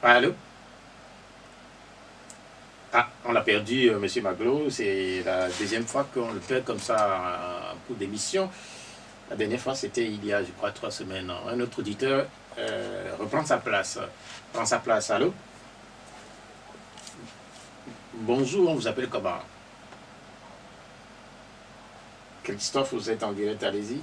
Allô? Ah, on l'a perdu, monsieur Maglo. C'est la deuxième fois qu'on le perd comme ça en cours d'émission. La dernière fois, c'était il y a, je crois, 3 semaines. Un autre auditeur reprend sa place. Prend sa place. Allô? Bonjour, on vous appelle comment? Christophe, vous êtes en direct, allez-y.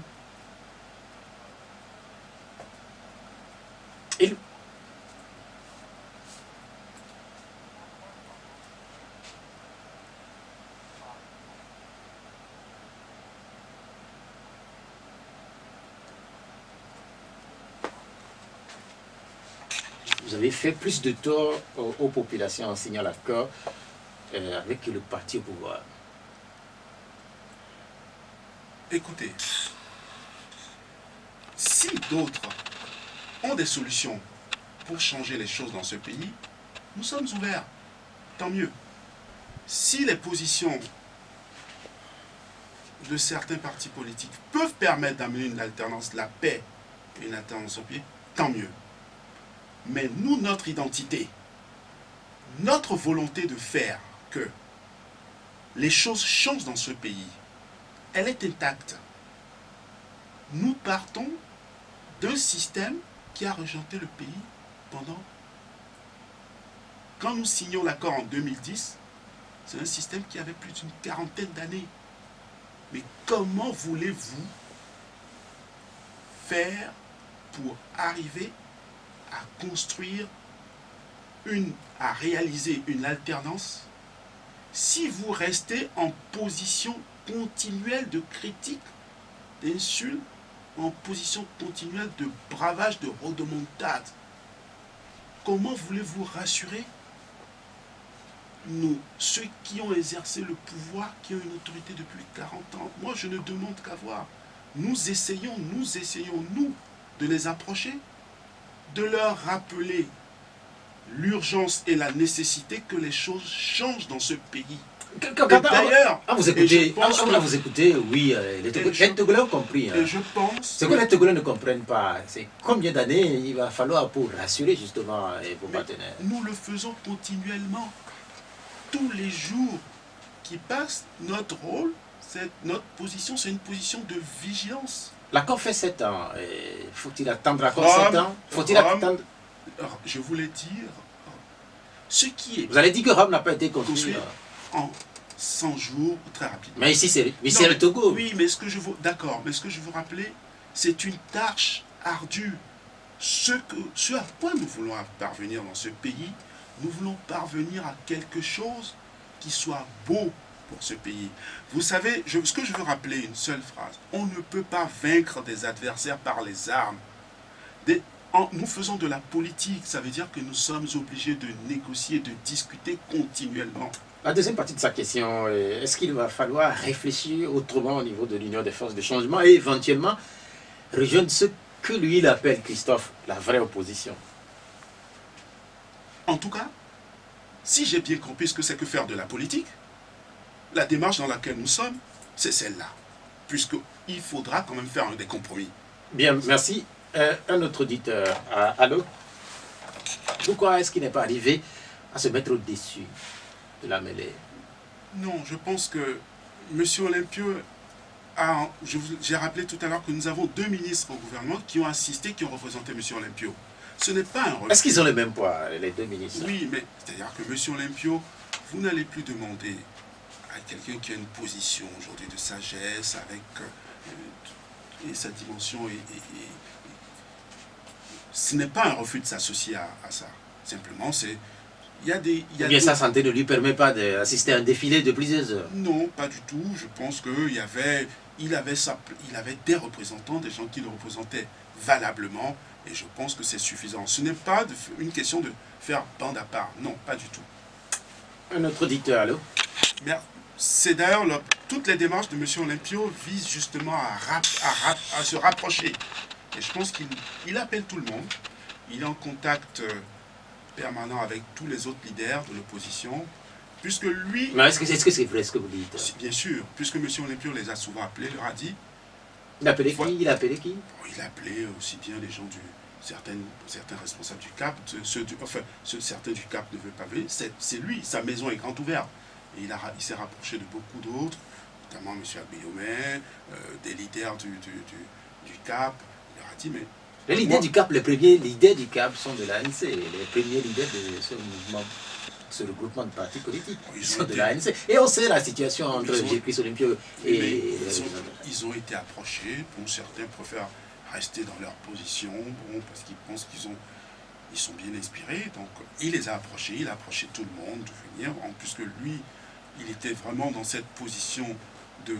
Vous avez fait plus de tort aux populations en signant l'accord avec le parti au pouvoir. Écoutez, si d'autres ont des solutions pour changer les choses dans ce pays, nous sommes ouverts. Tant mieux. Si les positions de certains partis politiques peuvent permettre d'amener une alternance, la paix et une alternance au pied, tant mieux. Mais nous, notre identité, notre volonté de faire que les choses changent dans ce pays, elle est intacte. Nous partons d'un système qui a rejeté le pays pendant... Quand nous signons l'accord en 2010, c'est un système qui avait plus d'une quarantaine d'années. Mais comment voulez-vous faire pour arriver à construire à réaliser une alternance si vous restez en position continuelle de critique, d'insulte, en position continuelle de bravage, de rodomontade? Comment voulez-vous rassurer ceux qui ont exercé le pouvoir, qui ont une autorité depuis 40 ans? Moi, je ne demande qu'à voir. Nous essayons, nous, de les approcher, de leur rappeler l'urgence et la nécessité que les choses changent dans ce pays. D'ailleurs, vous écoutez, oui, les Togolais ont compris. Et je pense... Ce que les Togolais ne comprennent pas, c'est combien d'années il va falloir pour rassurer justement vos partenaires. Nous le faisons continuellement. Tous les jours qui passent, notre rôle, notre position, c'est une position de vigilance. L'accord fait 7 ans. Faut-il attendre encore 7 ans? Faut-il attendre? Alors, je voulais dire, ce qui est... Vous avez dit que Rome n'a pas été construit en 100 jours, très rapidement. Mais ici, c'est le Togo. Oui, mais ce que je veux... D'accord, mais ce que je veux rappeler, c'est une tâche ardue. Ce à quoi nous voulons parvenir dans ce pays, nous voulons parvenir à quelque chose qui soit beau pour ce pays. Vous savez, ce que je veux rappeler, une seule phrase. On ne peut pas vaincre des adversaires par les armes. Nous faisons de la politique, ça veut dire que nous sommes obligés de négocier, de discuter continuellement. La deuxième partie de sa question, est-ce qu'il va falloir réfléchir autrement au niveau de l'Union des forces de changement et éventuellement rejoindre ce que lui il appelle, Christophe, la vraie opposition? En tout cas, si j'ai bien compris ce que c'est que faire de la politique, la démarche dans laquelle nous sommes, c'est celle-là. Puisqu'il faudra quand même faire des compromis. Bien, merci. Un autre auditeur. Allô? Pourquoi est-ce qu'il n'est pas arrivé à se mettre au-dessus de la mêlée? Non, je pense que M. Olympio j'ai rappelé tout à l'heure que nous avons 2 ministres au gouvernement qui ont assisté, qui ont représenté M. Olympio. Ce n'est pas un refus. Est-ce qu'ils ont le même poids, les 2 ministres? Oui, mais c'est-à-dire que M. Olympio, vous n'allez plus demander à quelqu'un qui a une position aujourd'hui de sagesse, avec et sa dimension. Ce n'est pas un refus de s'associer à ça. Simplement, c'est... Ou bien sa santé ne lui permet pas d'assister à un défilé de plusieurs heures? Non, pas du tout. Je pense qu'il avait des représentants, des gens qui le représentaient valablement, et je pense que c'est suffisant. Ce n'est pas une question de faire bande à part. Non, pas du tout. Un autre auditeur, allô? C'est d'ailleurs, toutes les démarches de M. Olympio visent justement à se rapprocher. Et je pense qu'il appelle tout le monde. Il est en contact permanent avec tous les autres leaders de l'opposition, puisque lui... Mais est-ce que c'est vrai ce que vous dites? Bien sûr, puisque M. Olympio les a souvent appelés, leur a dit... Il a appelé qui? Il a appelé qui? Il a appelé aussi bien les gens certains responsables du CAP, certains du CAP ne veulent pas venir, c'est lui, sa maison est grande ouverte. Et il s'est rapproché de beaucoup d'autres, notamment M. Abiyomen, des leaders du CAP. Il leur a dit, mais... Les leaders du CAP, les premiers leaders du CAP sont de l'ANC, les premiers leaders de ce mouvement, ce regroupement de partis politiques, ils sont de l'ANC. Et on sait la situation entre J.P. Olympio et... Ils ont été approchés, bon, certains préfèrent rester dans leur position, bon, parce qu'ils pensent ils sont bien inspirés. Donc il les a approchés, il a approché tout le monde de venir, en plus que lui, il était vraiment dans cette position de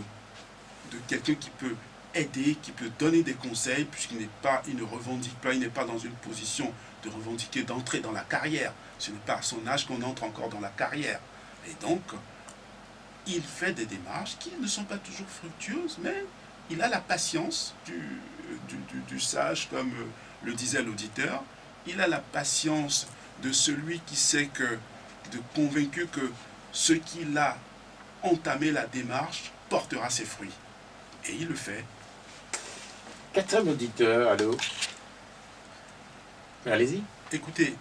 quelqu'un qui peut aider, qui peut donner des conseils, puisqu'il ne revendique pas, il n'est pas dans une position de revendiquer, d'entrer dans la carrière. Ce n'est pas à son âge qu'on entre encore dans la carrière. Et donc, il fait des démarches qui ne sont pas toujours fructueuses, mais il a la patience du sage, comme le disait l'auditeur. Il a la patience de celui qui sait convaincu que ce qu'il a entamé la démarche portera ses fruits. Et il le fait. 4e auditeur, allô? Allez-y. Écoutez,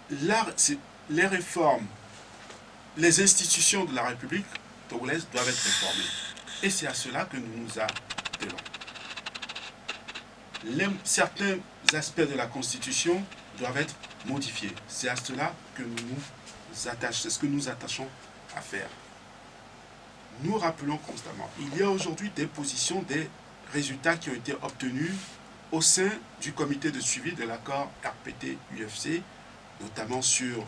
les réformes, les institutions de la République togolaise doivent être réformées. Et c'est à cela que nous nous attelons. Certains aspects de la Constitution doivent être modifiés. C'est à cela que c'est ce que nous attachons à faire. Nous rappelons constamment, il y a aujourd'hui des positions, des résultats qui ont été obtenus au sein du comité de suivi de l'accord RPT-UFC, notamment sur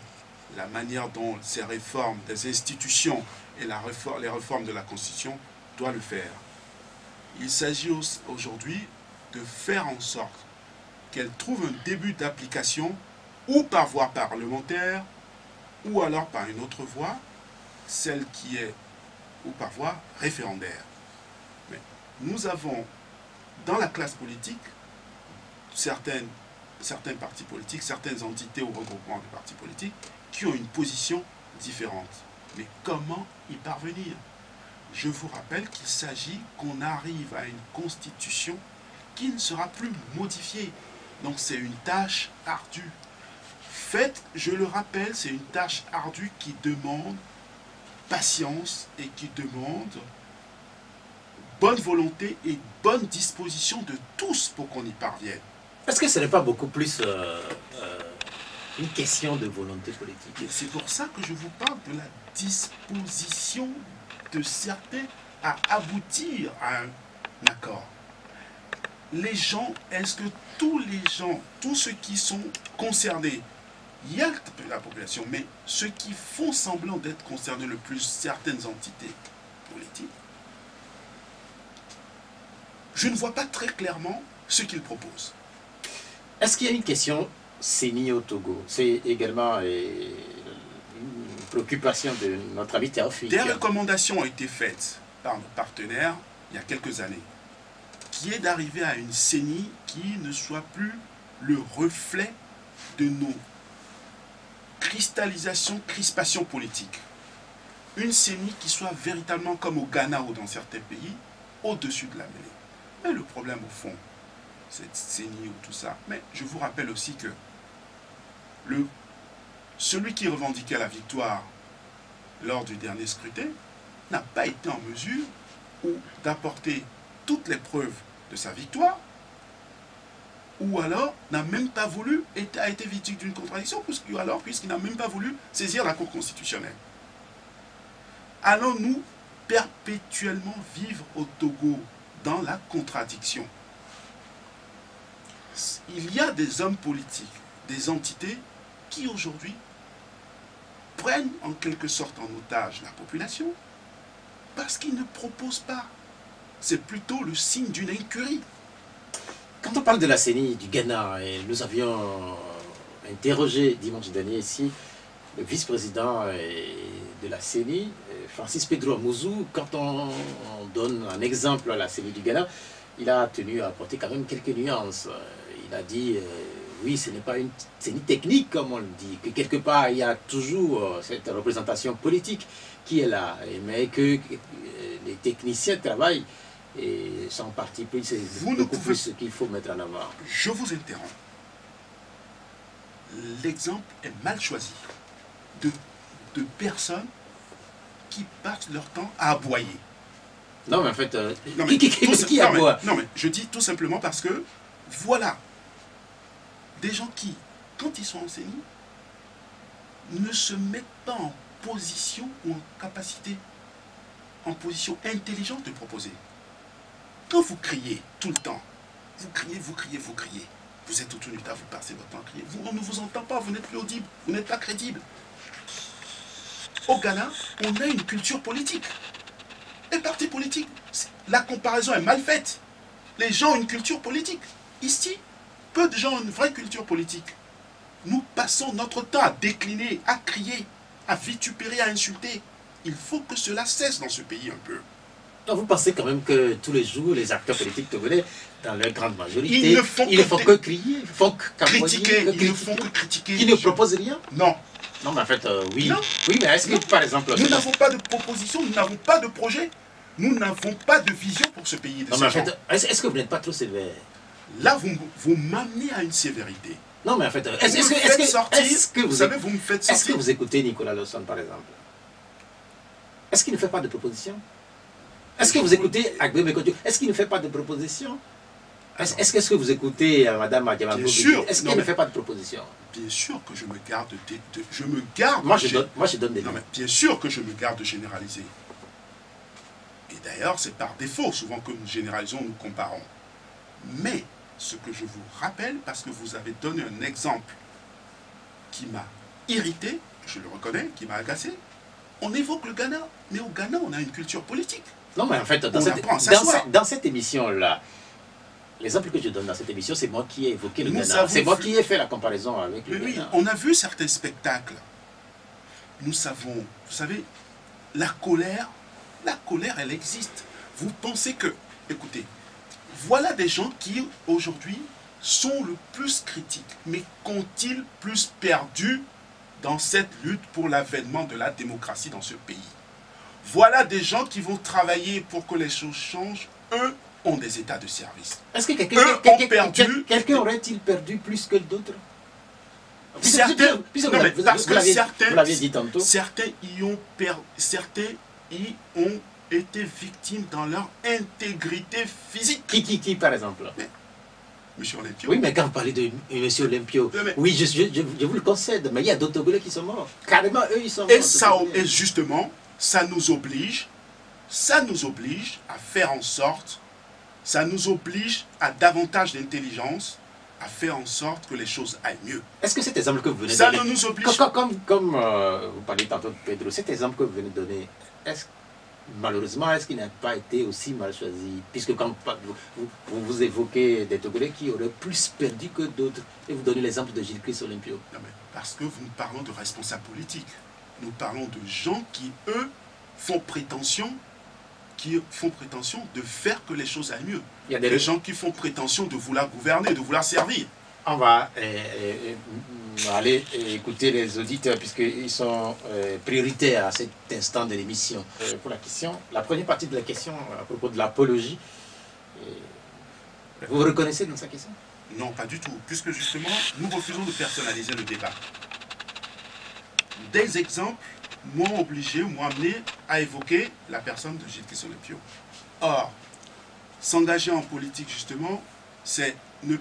la manière dont ces réformes des institutions et les réformes de la Constitution doivent le faire. Il s'agit aujourd'hui de faire en sorte qu'elle trouve un début d'application ou par voie parlementaire ou alors par une autre voie, celle qui est ou par voie référendaire. Mais nous avons dans la classe politique certains partis politiques, certaines entités ou regroupements de partis politiques qui ont une position différente. Mais comment y parvenir? Je vous rappelle qu'il s'agit qu'on arrive à une constitution qui ne sera plus modifiée. Donc c'est une tâche ardue. Faites, je le rappelle, c'est une tâche ardue qui demande patience et qui demande bonne volonté et bonne disposition de tous pour qu'on y parvienne. Est-ce que ce n'est pas beaucoup plus une question de volonté politique? C'est pour ça que je vous parle de la disposition de certains à aboutir à un accord. Les gens, est-ce que tous les gens, tous ceux qui sont concernés, il y a la population, mais ceux qui font semblant d'être concernés le plus, certaines entités politiques, je ne vois pas très clairement ce qu'ils proposent. Est-ce qu'il y a une question CENI au Togo? C'est également une préoccupation de notre ami Théophile. Des recommandations ont été faites par nos partenaires il y a quelques années, qui est d'arriver à une CENI qui ne soit plus le reflet de nos cristallisations, crispations politiques. une CENI qui soit véritablement comme au Ghana ou dans certains pays, au-dessus de la mêlée. Mais le problème au fond, cette CENI ou tout ça, mais je vous rappelle aussi que celui qui revendiquait la victoire lors du dernier scrutin n'a pas été en mesure d'apporter toutes les preuves de sa victoire, ou alors n'a même pas voulu, a été victime d'une contradiction, puisqu'il n'a même pas voulu saisir la Cour constitutionnelle. Allons-nous perpétuellement vivre au Togo dans la contradiction? Il y a des hommes politiques, des entités qui aujourd'hui prennent en quelque sorte en otage la population parce qu'ils ne proposent pas. C'est plutôt le signe d'une incurie. Quand on parle de la CENI du Ghana, et nous avions interrogé dimanche dernier ici le vice-président de la CENI, Francis Pedro Amouzou, quand on donne un exemple à la CENI du Ghana, il a tenu à apporter quand même quelques nuances. Il a dit, oui, ce n'est pas une CENI technique, comme on le dit, que quelque part, il y a toujours cette représentation politique qui est là, mais que les techniciens travaillent et sont partis pris, c'est beaucoup plus ce qu'il faut mettre en avant. Je vous interromps. L'exemple est mal choisi de personnes qui passent leur temps à aboyer. Non, mais en fait, qui aboie? Non, mais je dis tout simplement parce que, voilà, des gens qui, quand ils sont enseignés, ne se mettent pas en position ou en capacité, en position intelligente de proposer. Quand vous criez tout le temps, vous criez, vous criez, vous criez, vous êtes autour du tas, vous passez votre temps à crier, on ne vous entend pas, vous n'êtes plus audible, vous n'êtes pas crédible. Au Ghana, on a une culture politique. Les partis politiques, la comparaison est mal faite. Les gens ont une culture politique. Ici, peu de gens ont une vraie culture politique. Nous passons notre temps à décliner, à crier, à vitupérer, à insulter. Il faut que cela cesse dans ce pays un peu. Donc vous pensez quand même que tous les jours, les acteurs politiques togolais, dans leur grande majorité, ils ne font que crier, ils font que critiquer, ils ne font que critiquer. Ils ne proposent rien? Non. Non, mais en fait, oui. Non. Oui, mais est-ce que, par exemple... Nous n'avons pas de proposition, nous n'avons pas de projet, nous n'avons pas de vision pour ce pays. Non, mais en fait, est-ce que vous n'êtes pas trop sévère? Là, vous m'amenez à une sévérité. Non, mais en fait, est-ce que vous savez, vous me faites sortir. Est-ce que vous écoutez Nicolas Lawson, par exemple? Est-ce qu'il ne fait pas de propositions? Est-ce que vous écoutez Agbé Bekodio? Est-ce qu'il ne fait pas de propositions? Est-ce que vous écoutez Madame Adiama Boubou? Est-ce qu'il ne fait pas de propositions? Bien sûr que je me garde je me garde. Moi, je donne des noms. Non, mais bien sûr que je me garde de généraliser. Et d'ailleurs, c'est par défaut souvent que nous généralisons, nous comparons. Mais ce que je vous rappelle, parce que vous avez donné un exemple qui m'a irrité, je le reconnais, qui m'a agacé, on évoque le Ghana, mais au Ghana, on a une culture politique. Non, mais en fait, dans cette émission-là, l'exemple que je donne dans cette émission, c'est moi qui ai évoqué le Ghana. C'est moi qui ai fait la comparaison avec le Ghana. Oui, on a vu certains spectacles. Nous savons, vous savez, la colère, elle existe. Vous pensez que, écoutez, voilà des gens qui, aujourd'hui, sont le plus critiques. Mais qu'ont-ils plus perdu dans cette lutte pour l'avènement de la démocratie dans ce pays? Voilà des gens qui vont travailler pour que les choses changent. Eux ont des états de service. Est-ce que quelqu'un aurait-il perdu plus que d'autres? Certains, parce que certains y ont été victimes dans leur intégrité physique. Qui par exemple? Monsieur Olympio. Oui, mais quand vous parlez de Monsieur Olympio, oui, je vous le concède, mais il y a d'autres Togolais qui sont morts. Carrément, eux, ils sont morts. Et justement, ça nous oblige à faire en sorte, ça nous oblige à davantage d'intelligence, à faire en sorte que les choses aillent mieux. Est-ce que cet exemple que vous venez de donner... Ça nous oblige... Comme vous parlez tantôt de Pedro, cet exemple que vous venez de donner, malheureusement, est-ce qu'il n'a pas été aussi mal choisi? Puisque quand vous évoquez des Togolais qui auraient plus perdu que d'autres, et vous donnez l'exemple de Gilles-Christ Olympio. Non, mais parce que nous parlons de responsables politiques. Nous parlons de gens qui, eux, font prétention de faire que les choses aillent mieux. Il y a des gens qui font prétention de vouloir gouverner, de vouloir servir. On va aller écouter les auditeurs puisqu'ils sont prioritaires à cet instant de l'émission. Pour la question, la première partie de la question à propos de l'apologie, vous vous reconnaissez dans sa question? Non, pas du tout, puisque justement, nous refusons de personnaliser le débat. Des exemples m'ont obligé, m'ont amené à évoquer la personne de Gilles Keson-Lempio. Or, s'engager en politique, justement, c'est de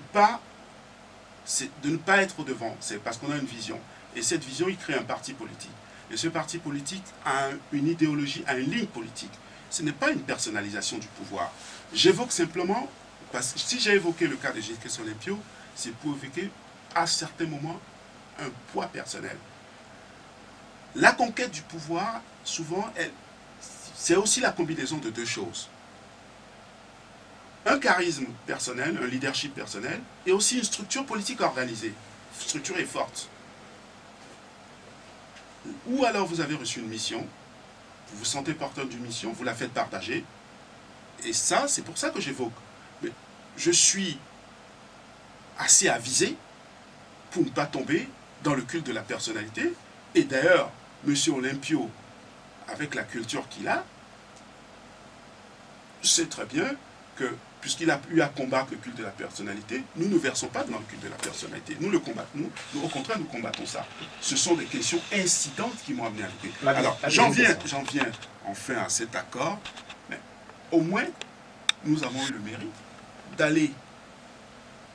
ne pas être au devant, c'est parce qu'on a une vision. Et cette vision, il crée un parti politique. Et ce parti politique a une idéologie, a une ligne politique. Ce n'est pas une personnalisation du pouvoir. J'évoque simplement, parce que si j'ai évoqué le cas de Gilles Keson-Lempio, c'est pour évoquer à certains moments un poids personnel. La conquête du pouvoir, souvent, c'est aussi la combinaison de deux choses. Un charisme personnel, un leadership personnel, et aussi une structure politique organisée, structurée et forte. Ou alors vous avez reçu une mission, vous vous sentez porteur d'une mission, vous la faites partager, et ça, c'est pour ça que j'évoque. Mais je suis assez avisé pour ne pas tomber dans le culte de la personnalité, et d'ailleurs, M. Olympio, avec la culture qu'il a, sait très bien que puisqu'il a eu à combattre le culte de la personnalité, nous ne versons pas dans le culte de la personnalité. Nous le combattons, au contraire, nous combattons ça. Ce sont des questions incidentes qui m'ont amené à l'écouter. Alors, j'en viens enfin à cet accord, mais au moins, nous avons eu le mérite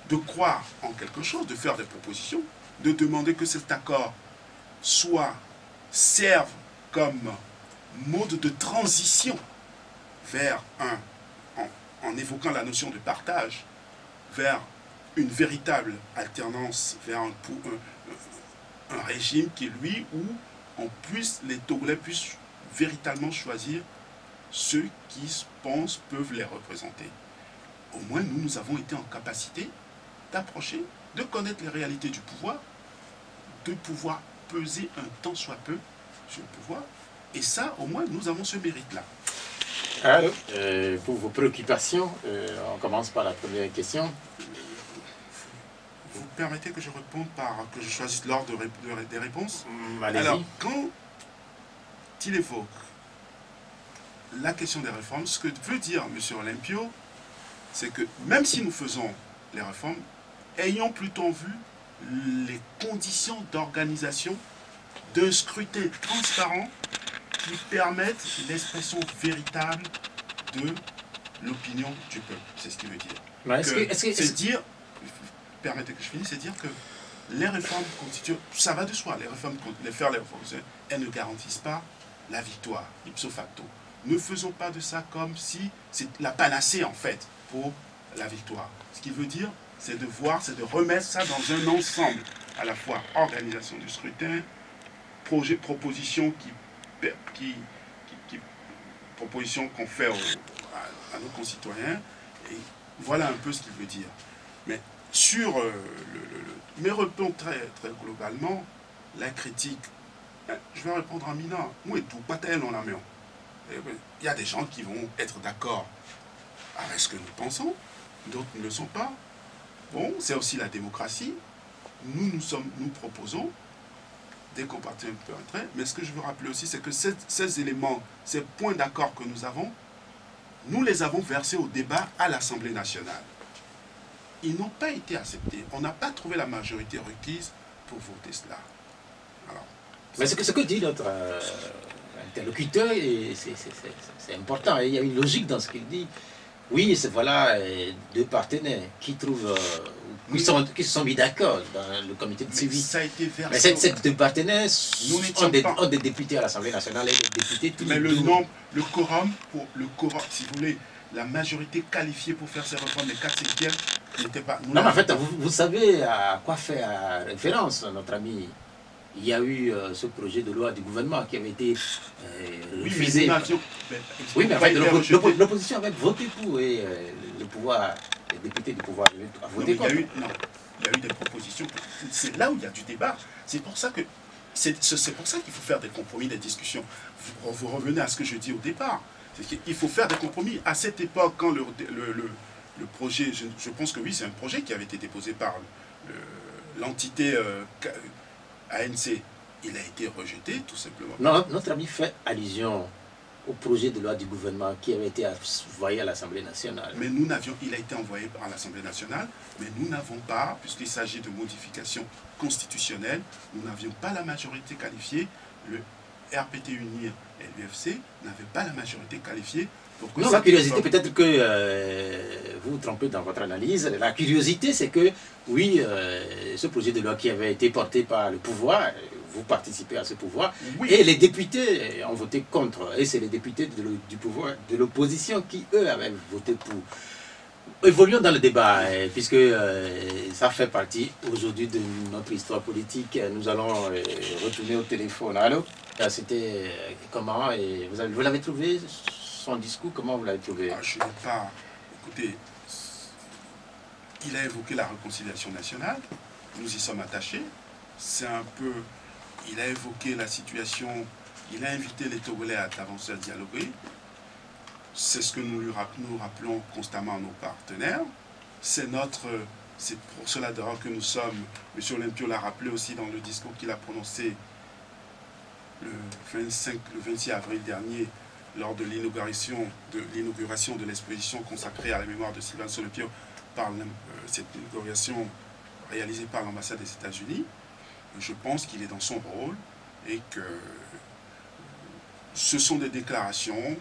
de croire en quelque chose, de faire des propositions, de demander que cet accord serve comme mode de transition vers en évoquant la notion de partage, vers une véritable alternance, vers un régime qui est lui où les Togolais puissent véritablement choisir ceux qui pensent peuvent les représenter. Au moins, nous avons été en capacité d'approcher, de connaître les réalités du pouvoir, de pouvoir peser un tant soit peu sur le pouvoir. Et ça, au moins, nous avons ce mérite-là. Alors, pour vos préoccupations, on commence par la première question. Vous permettez que je réponde que je choisisse l'ordre des réponses? Alors, quand il évoque la question des réformes, ce que veut dire M. Olympio, c'est que même si nous faisons les réformes, ayons plutôt vu les conditions d'organisation d'un scrutin transparent qui permettent l'expression véritable de l'opinion du peuple. C'est ce qu'il veut dire. C'est dire, permettez que je finisse, c'est dire que les réformes constituent, ça va de soi, les réformes, elles ne garantissent pas la victoire, ipso facto. Ne faisons pas de ça comme si c'est la panacée en fait pour la victoire. Ce qu'il veut dire, c'est de voir, c'est de remettre ça dans un ensemble, à la fois organisation du scrutin, propositions propositions qu'on fait à nos concitoyens, et voilà un peu ce qu'il veut dire. Mais sur mais répondons très globalement, la critique, je vais répondre en minant, moi et tout, pas tel on la met. Il y a des gens qui vont être d'accord avec ce que nous pensons, d'autres ne le sont pas. Bon, c'est aussi la démocratie. Nous proposons des compartiments un peu entrer, mais ce que je veux rappeler aussi, c'est que ces éléments, ces points d'accord que nous avons, nous les avons versés au débat à l'Assemblée nationale. Ils n'ont pas été acceptés. On n'a pas trouvé la majorité requise pour voter cela. Alors, mais ce que dit notre interlocuteur, c'est important. Il y a une logique dans ce qu'il dit. Oui, c'est voilà deux partenaires qui trouvent, qui se sont mis d'accord dans le comité de suivi. Ça a été versé. Mais ces deux partenaires ont des députés à l'Assemblée nationale et des députés tous mais le quorum, si vous voulez, la majorité qualifiée pour faire ces réformes, les 4/5 n'était pas. Non, mais en fait, vous savez à quoi fait référence notre ami. Il y a eu ce projet de loi du gouvernement qui avait été refusé. Oui, mais en fait, l'opposition avait voté pour et le pouvoir, les députés du pouvoir ont voté contre. Il y a eu des propositions. C'est là où il y a du débat. C'est pour ça que c'est pour ça qu'il faut faire des compromis, des discussions. Vous revenez à ce que je dis au départ. Il faut faire des compromis. À cette époque, quand le projet, je pense que oui, c'est un projet qui avait été déposé par l'entité ANC, il a été rejeté tout simplement. Non, notre ami fait allusion au projet de loi du gouvernement qui avait été envoyé à l'Assemblée nationale. Mais il a été envoyé à l'Assemblée nationale, mais nous n'avons pas, puisqu'il s'agit de modifications constitutionnelles, nous n'avions pas la majorité qualifiée. Le RPT UNIR et l'UFC n'avaient pas la majorité qualifiée. Non, la curiosité, peut-être que vous vous trompez dans votre analyse. La curiosité, c'est que, oui, ce projet de loi qui avait été porté par le pouvoir, vous participez à ce pouvoir, oui. Et les députés ont voté contre. Et c'est les députés du pouvoir, de l'opposition qui, eux, avaient voté pour. Évoluons dans le débat, puisque ça fait partie aujourd'hui de notre histoire politique. Nous allons retourner au téléphone. Allô? C'était comment? Et vous l'avez trouvé? Son discours, comment vous l'avez trouvé? Je n'ai pas... Écoutez, il a évoqué la réconciliation nationale, nous y sommes attachés. C'est un peu... Il a évoqué la situation, il a invité les Togolais à avancer à dialoguer. C'est ce que nous rappelons constamment à nos partenaires. C'est pour cela d'ailleurs que nous sommes... M. Olympio l'a rappelé aussi dans le discours qu'il a prononcé le 26 avril dernier, lors de l'inauguration de l'exposition consacrée à la mémoire de Sylvanus Olympio, cette inauguration réalisée par l'ambassade des États-Unis. Je pense qu'il est dans son rôle et que ce sont des déclarations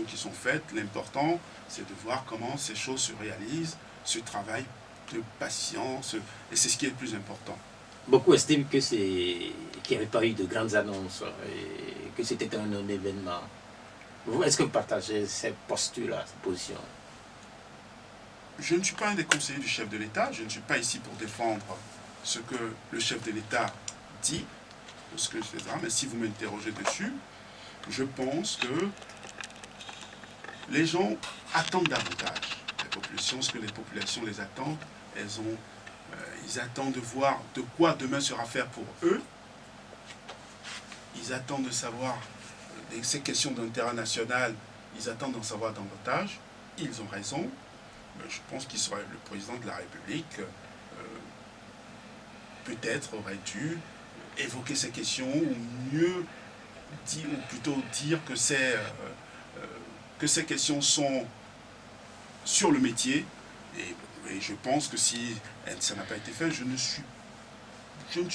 qui sont faites. L'important, c'est de voir comment ces choses se réalisent, ce travail de patience, et c'est ce qui est le plus important. Beaucoup estiment que qu'il n'y avait pas eu de grandes annonces et que c'était un non-événement. Est-ce que vous partagez cette posture-là, cette position? Je ne suis pas un des conseillers du chef de l'État. Je ne suis pas ici pour défendre ce que le chef de l'État dit, mais si vous m'interrogez dessus, je pense que les gens attendent davantage. Ce que les populations les attendent, ils attendent de voir de quoi demain sera fait pour eux. Ils attendent de savoir ces questions d'intérêt national, ils attendent d'en savoir davantage. Ils ont raison. Je pense qu'il serait le président de la République, peut-être aurait dû évoquer ces questions, ou mieux dire, ou plutôt dire que ces questions sont sur le métier. Et je pense que si ça n'a pas été fait, je ne suis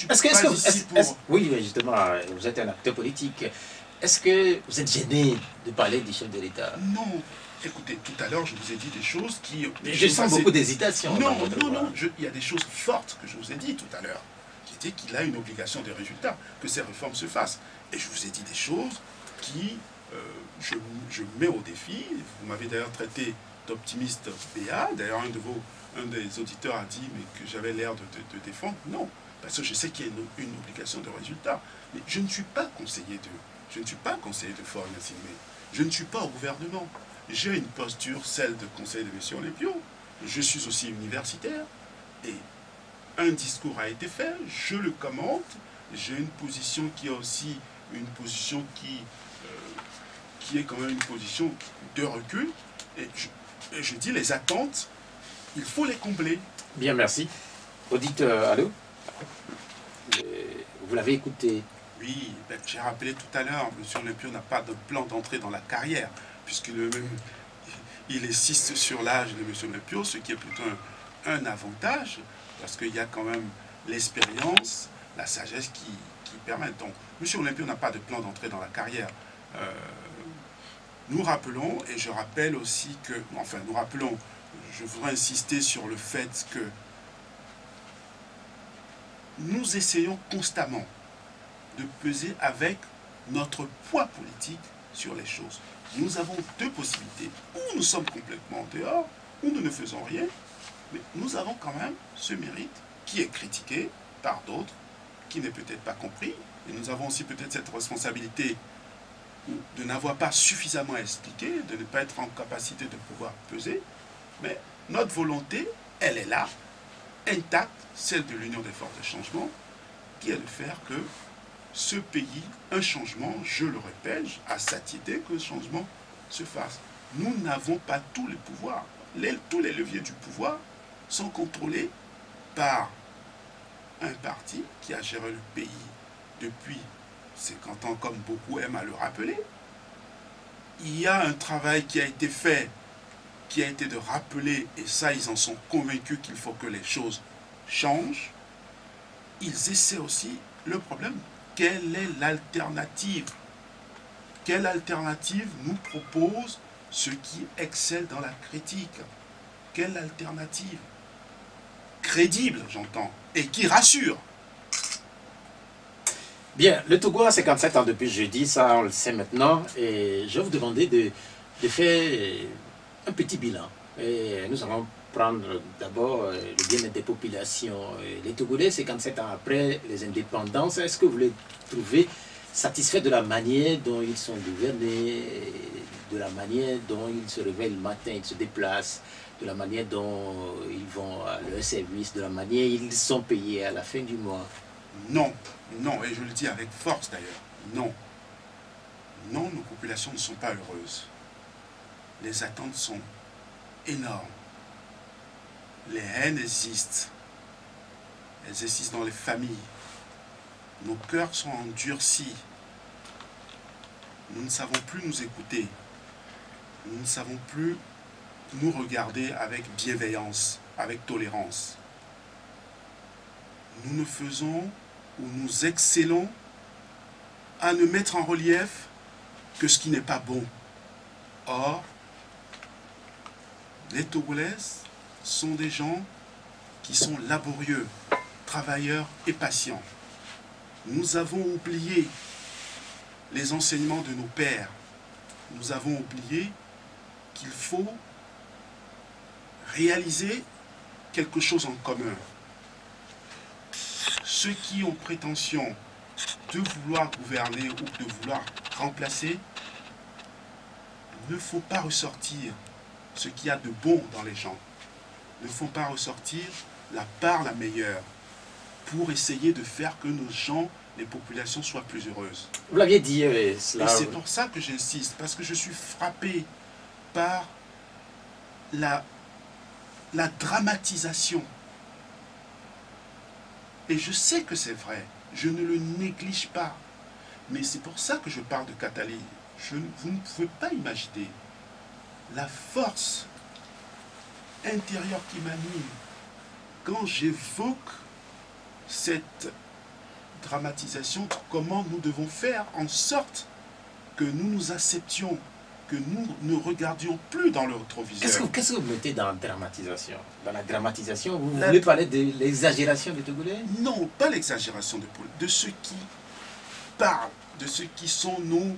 pas ici pour... Oui, justement, vous êtes un acteur politique. Est-ce que vous êtes gêné de parler du chef de l'État? Non. Écoutez, tout à l'heure, je vous ai dit des choses qui... Je sens beaucoup d'hésitation. Non, il y a des choses fortes que je vous ai dit tout à l'heure, qui étaient qu'il a une obligation de résultat, que ces réformes se fassent. Et je vous ai dit des choses qui, je mets au défi. Vous m'avez d'ailleurs traité d'optimiste BA. D'ailleurs, un des auditeurs a dit mais que j'avais l'air de défendre. Non, parce que je sais qu'il y a une obligation de résultat. Mais je ne suis pas conseiller de Faure Gnassingbé. Je ne suis pas au gouvernement. J'ai une posture, celle de conseiller de M. Olympio. Je suis aussi universitaire. Et un discours a été fait, je le commente. J'ai une position qui est aussi une position qui est quand même une position de recul. Et je dis les attentes, il faut les combler. Bien, merci. Auditeur, allô? Vous l'avez écouté? Oui, j'ai rappelé tout à l'heure, M. Olympio n'a pas de plan d'entrée dans la carrière, puisqu'il insiste sur l'âge de M. Olympio, ce qui est plutôt un avantage, parce qu'il y a quand même l'expérience, la sagesse qui permettent. Donc, M. Olympio n'a pas de plan d'entrée dans la carrière. Nous rappelons, et je rappelle aussi que, enfin, nous rappelons, je voudrais insister sur le fait que nous essayons constamment de peser avec notre poids politique sur les choses. Nous avons deux possibilités. Ou nous sommes complètement dehors, ou nous ne faisons rien, mais nous avons quand même ce mérite qui est critiqué par d'autres, qui n'est peut-être pas compris, et nous avons aussi peut-être cette responsabilité de n'avoir pas suffisamment expliqué, de ne pas être en capacité de pouvoir peser, mais notre volonté, elle est là, intacte, celle de l'Union des forces de changement, qui est de faire que ce pays, un changement, je le répète, à satiété que le changement se fasse. Nous n'avons pas tous les pouvoirs. Tous les leviers du pouvoir sont contrôlés par un parti qui a géré le pays depuis 50 ans, comme beaucoup aiment à le rappeler. Il y a un travail qui a été fait, qui a été de rappeler, et ça, ils en sont convaincus qu'il faut que les choses changent. Ils essaient aussi le problème. Quelle est l'alternative? Quelle alternative nous propose ceux qui excellent dans la critique? Quelle alternative crédible, j'entends, et qui rassure? Bien, le Togo a 57 ans depuis jeudi, ça on le sait maintenant, et je vais vous demander de faire un petit bilan. Et nous allons prendre d'abord le bien-être des populations. Les Togolais, 57 ans après les indépendances, est-ce que vous les trouvez satisfaits de la manière dont ils sont gouvernés, de la manière dont ils se réveillent le matin, ils se déplacent, de la manière dont ils vont à leur service, de la manière dont ils sont payés à la fin du mois? Non, non, et je le dis avec force d'ailleurs, non. Non, nos populations ne sont pas heureuses. Les attentes sont énormes. Les haines existent. Elles existent dans les familles. Nos cœurs sont endurcis. Nous ne savons plus nous écouter. Nous ne savons plus nous regarder avec bienveillance, avec tolérance. Nous ne faisons ou nous excellons à ne mettre en relief que ce qui n'est pas bon. Or, les Togolais sont des gens qui sont laborieux, travailleurs et patients. Nous avons oublié les enseignements de nos pères. Nous avons oublié qu'il faut réaliser quelque chose en commun. Ceux qui ont prétention de vouloir gouverner ou de vouloir remplacer, ne faut pas ressortir ce qu'il y a de bon dans les gens. Ne faut pas ressortir la part la meilleure pour essayer de faire que nos gens, les populations, soient plus heureuses. Vous l'aviez dit cela. Et c'est pour ça que j'insiste, parce que je suis frappé par la dramatisation. Et je sais que c'est vrai, je ne le néglige pas. Mais c'est pour ça que je parle de Katali. Vous ne pouvez pas imaginer la force intérieure qui m'anime quand j'évoque cette dramatisation, comment nous devons faire en sorte que nous nous acceptions, que nous ne regardions plus dans le rétroviseur. Qu'est-ce que vous mettez dans la dramatisation? Dans la dramatisation, vous voulez parler de l'exagération des Togolais? Non, pas l'exagération de ceux qui parlent, de ceux qui sont nous,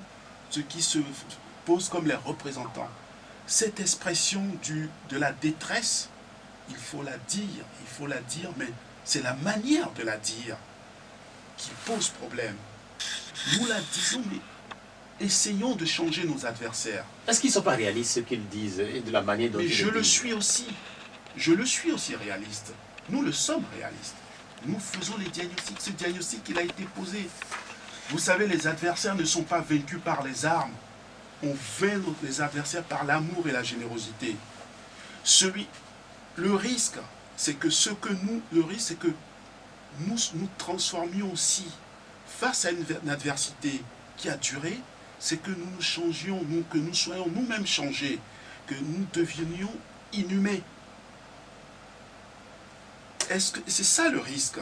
ceux qui se posent comme les représentants. Cette expression de la détresse, il faut la dire, mais c'est la manière de la dire qui pose problème. Nous la disons, mais essayons de changer nos adversaires. Est-ce qu'ils ne sont pas réalistes, ce qu'ils disent, et de la manière dont ils le disent? Mais je le suis aussi. Je le suis aussi réaliste. Nous le sommes réalistes. Nous faisons les diagnostics. Ce diagnostic, il a été posé. Vous savez, les adversaires ne sont pas vaincus par les armes. On vainc les adversaires par l'amour et la générosité. Le risque, c'est que nous nous transformions aussi face à une adversité qui a duré, c'est que nous nous changions, que nous soyons nous-mêmes changés, que nous devenions inhumains. C'est ça le risque?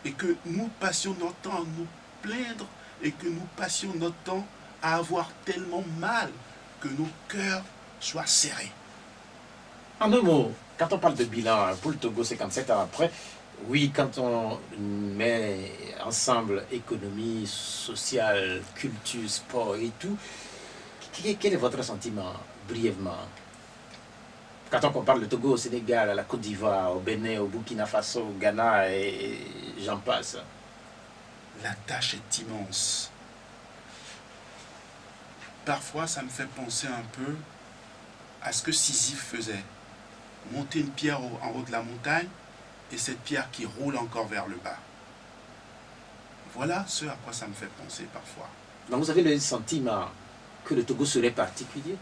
Et que nous passions notre temps à nous plaindre et que nous passions notre temps à avoir tellement mal que nos cœurs soient serrés. En deux mots, quand on parle de bilan pour le Togo 57 ans après, oui, quand on met ensemble économie, sociale, culture, sport et tout, quel est votre sentiment, brièvement? Quand on compare le Togo au Sénégal, à la Côte d'Ivoire, au Bénin, au Burkina Faso, au Ghana et j'en passe. La tâche est immense. Parfois, ça me fait penser un peu à ce que Sisyphe faisait. Monter une pierre en haut de la montagne et cette pierre qui roule encore vers le bas. Voilà ce à quoi ça me fait penser parfois. Donc vous avez le sentiment que le Togo serait particulier?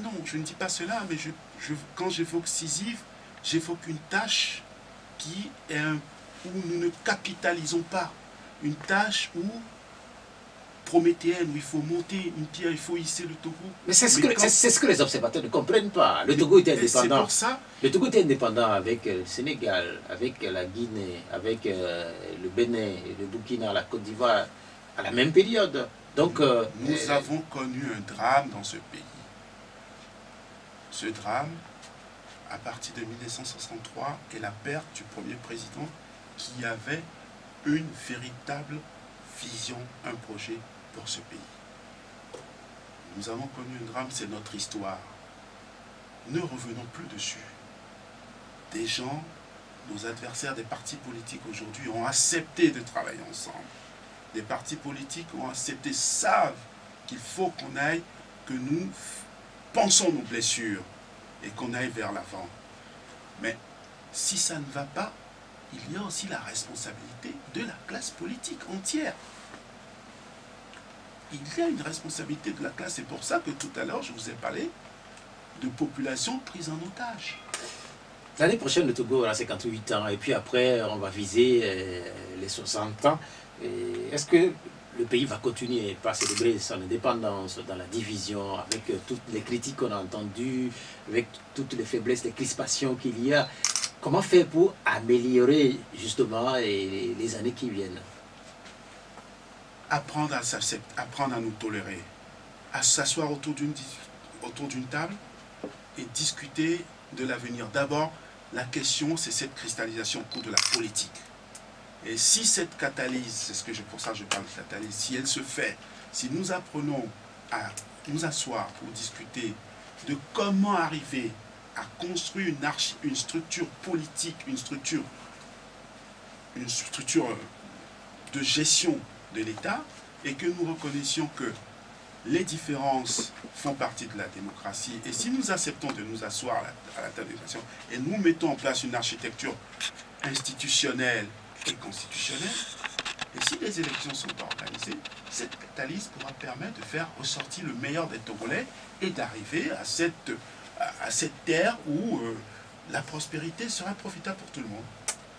Non, je ne dis pas cela, mais quand j'évoque Sisyphe, j'évoque une tâche qui est où nous ne capitalisons pas. Une tâche où prométhéenne, où il faut monter une pierre, il faut hisser le Togo. Mais c'est ce que les observateurs ne comprennent pas. Le Togo était indépendant. Pour ça, le Togo était indépendant avec le Sénégal, avec la Guinée, avec le Bénin, le Burkina, la Côte d'Ivoire, à la même période. Donc, nous avons connu un drame dans ce pays. Ce drame, à partir de 1963, est la perte du premier président qui avait une véritable vision, un projet pour ce pays. Nous avons connu un drame, c'est notre histoire. Ne revenons plus dessus. Des gens, nos adversaires des partis politiques aujourd'hui ont accepté de travailler ensemble. Des partis politiques ont accepté, savent qu'il faut qu'on aille, que nous pensons nos blessures et qu'on aille vers l'avant. Mais si ça ne va pas, il y a aussi la responsabilité de la classe politique entière. Il y a une responsabilité de la classe, c'est pour ça que tout à l'heure je vous ai parlé de population prise en otage. L'année prochaine, le Togo aura 58 ans et puis après on va viser les 60 ans. Est-ce que le pays va continuer par célébrer son indépendance dans la division, avec toutes les critiques qu'on a entendues, avec toutes les faiblesses, les crispations qu'il y a? Comment faire pour améliorer justement les années qui viennent? Apprendre à s'accepter, apprendre à nous tolérer, à s'asseoir autour d'une table et discuter de l'avenir. D'abord, la question, c'est cette cristallisation au cours de la politique. Et si cette catalyse, c'est pour ça que je parle de catalyse, si elle se fait, si nous apprenons à nous asseoir pour discuter de comment arriver à construire une structure politique, une structure de gestion de l'État, et que nous reconnaissions que les différences font partie de la démocratie. Et si nous acceptons de nous asseoir à la table de négociation et nous mettons en place une architecture institutionnelle et constitutionnelle, et si les élections sont organisées, cette catalyse pourra permettre de faire ressortir le meilleur des Togolais et d'arriver à cette terre où la prospérité sera profitable pour tout le monde.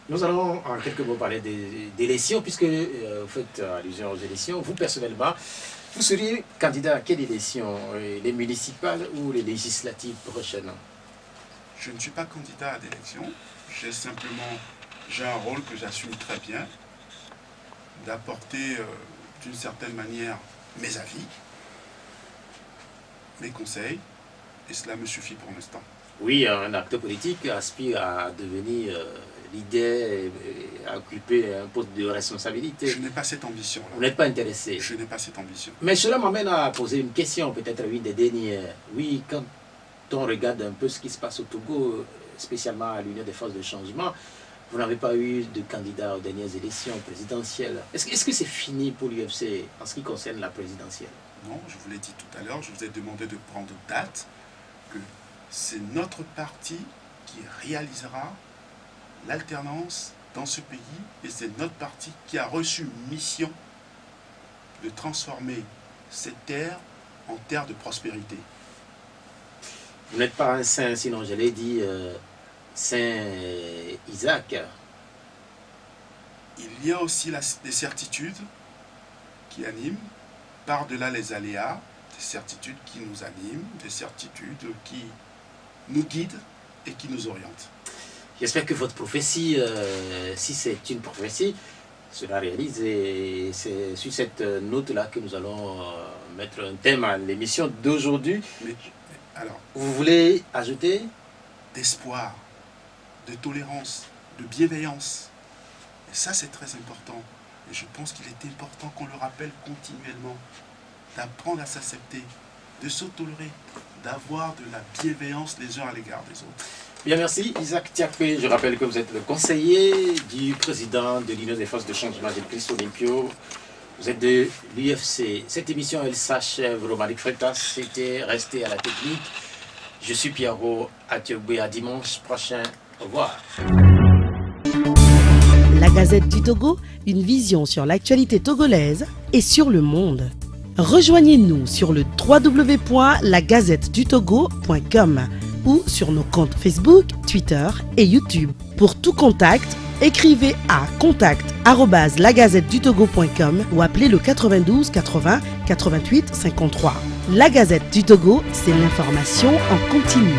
Nous allons en quelques mots parler d'élections, puisque vous faites allusion aux élections. Vous, personnellement, vous seriez candidat à quelle élection? Les municipales ou les législatives prochaines? Je ne suis pas candidat à d'élection. J'ai un rôle que j'assume très bien, d'apporter d'une certaine manière mes avis, mes conseils, et cela me suffit pour l'instant. Oui, un acteur politique aspire à devenir leader, à occuper un poste de responsabilité. Je n'ai pas cette ambition-là. Vous n'êtes pas intéressé? Je n'ai pas cette ambition. Mais cela m'amène à poser une question, peut-être une des dernières. Oui, quand on regarde un peu ce qui se passe au Togo, spécialement à l'Union des forces de changement, vous n'avez pas eu de candidat aux dernières élections présidentielles. Est-ce que c'est fini pour l'UFC en ce qui concerne la présidentielle? Non, je vous l'ai dit tout à l'heure, je vous ai demandé de prendre date, que c'est notre parti qui réalisera l'alternance dans ce pays, et c'est notre parti qui a reçu une mission de transformer cette terre en terre de prospérité. Vous n'êtes pas un saint, sinon je l'ai dit, Saint Isaac. Il y a aussi des certitudes qui animent, par-delà les aléas, des certitudes qui nous animent, des certitudes qui nous guident et qui nous orientent. J'espère que votre prophétie, si c'est une prophétie, sera réalisée. C'est sur cette note-là que nous allons mettre un thème à l'émission d'aujourd'hui. Alors, vous voulez ajouter? D'espoir, de tolérance, de bienveillance. Et ça, c'est très important. Et je pense qu'il est important qu'on le rappelle continuellement, d'apprendre à s'accepter, de se tolérer, d'avoir de la bienveillance les uns à l'égard des autres. Bien, merci. Isaac Tiakwe, je rappelle que vous êtes le conseiller du président de l'Union des forces de changement de Christ Olympio. Vous êtes de l'UFC. Cette émission, elle s'achève. Romaric Freitas, c'était resté à la technique. Je suis Pierrot Atiobé. À dimanche prochain. Au revoir. La Gazette du Togo, une vision sur l'actualité togolaise et sur le monde. Rejoignez-nous sur le www.lagazettedutogo.com. ou sur nos comptes Facebook, Twitter et YouTube. Pour tout contact, écrivez à contact@lagazettedutogo.com ou appelez le 92 80 88 53. La Gazette du Togo, c'est l'information en continu.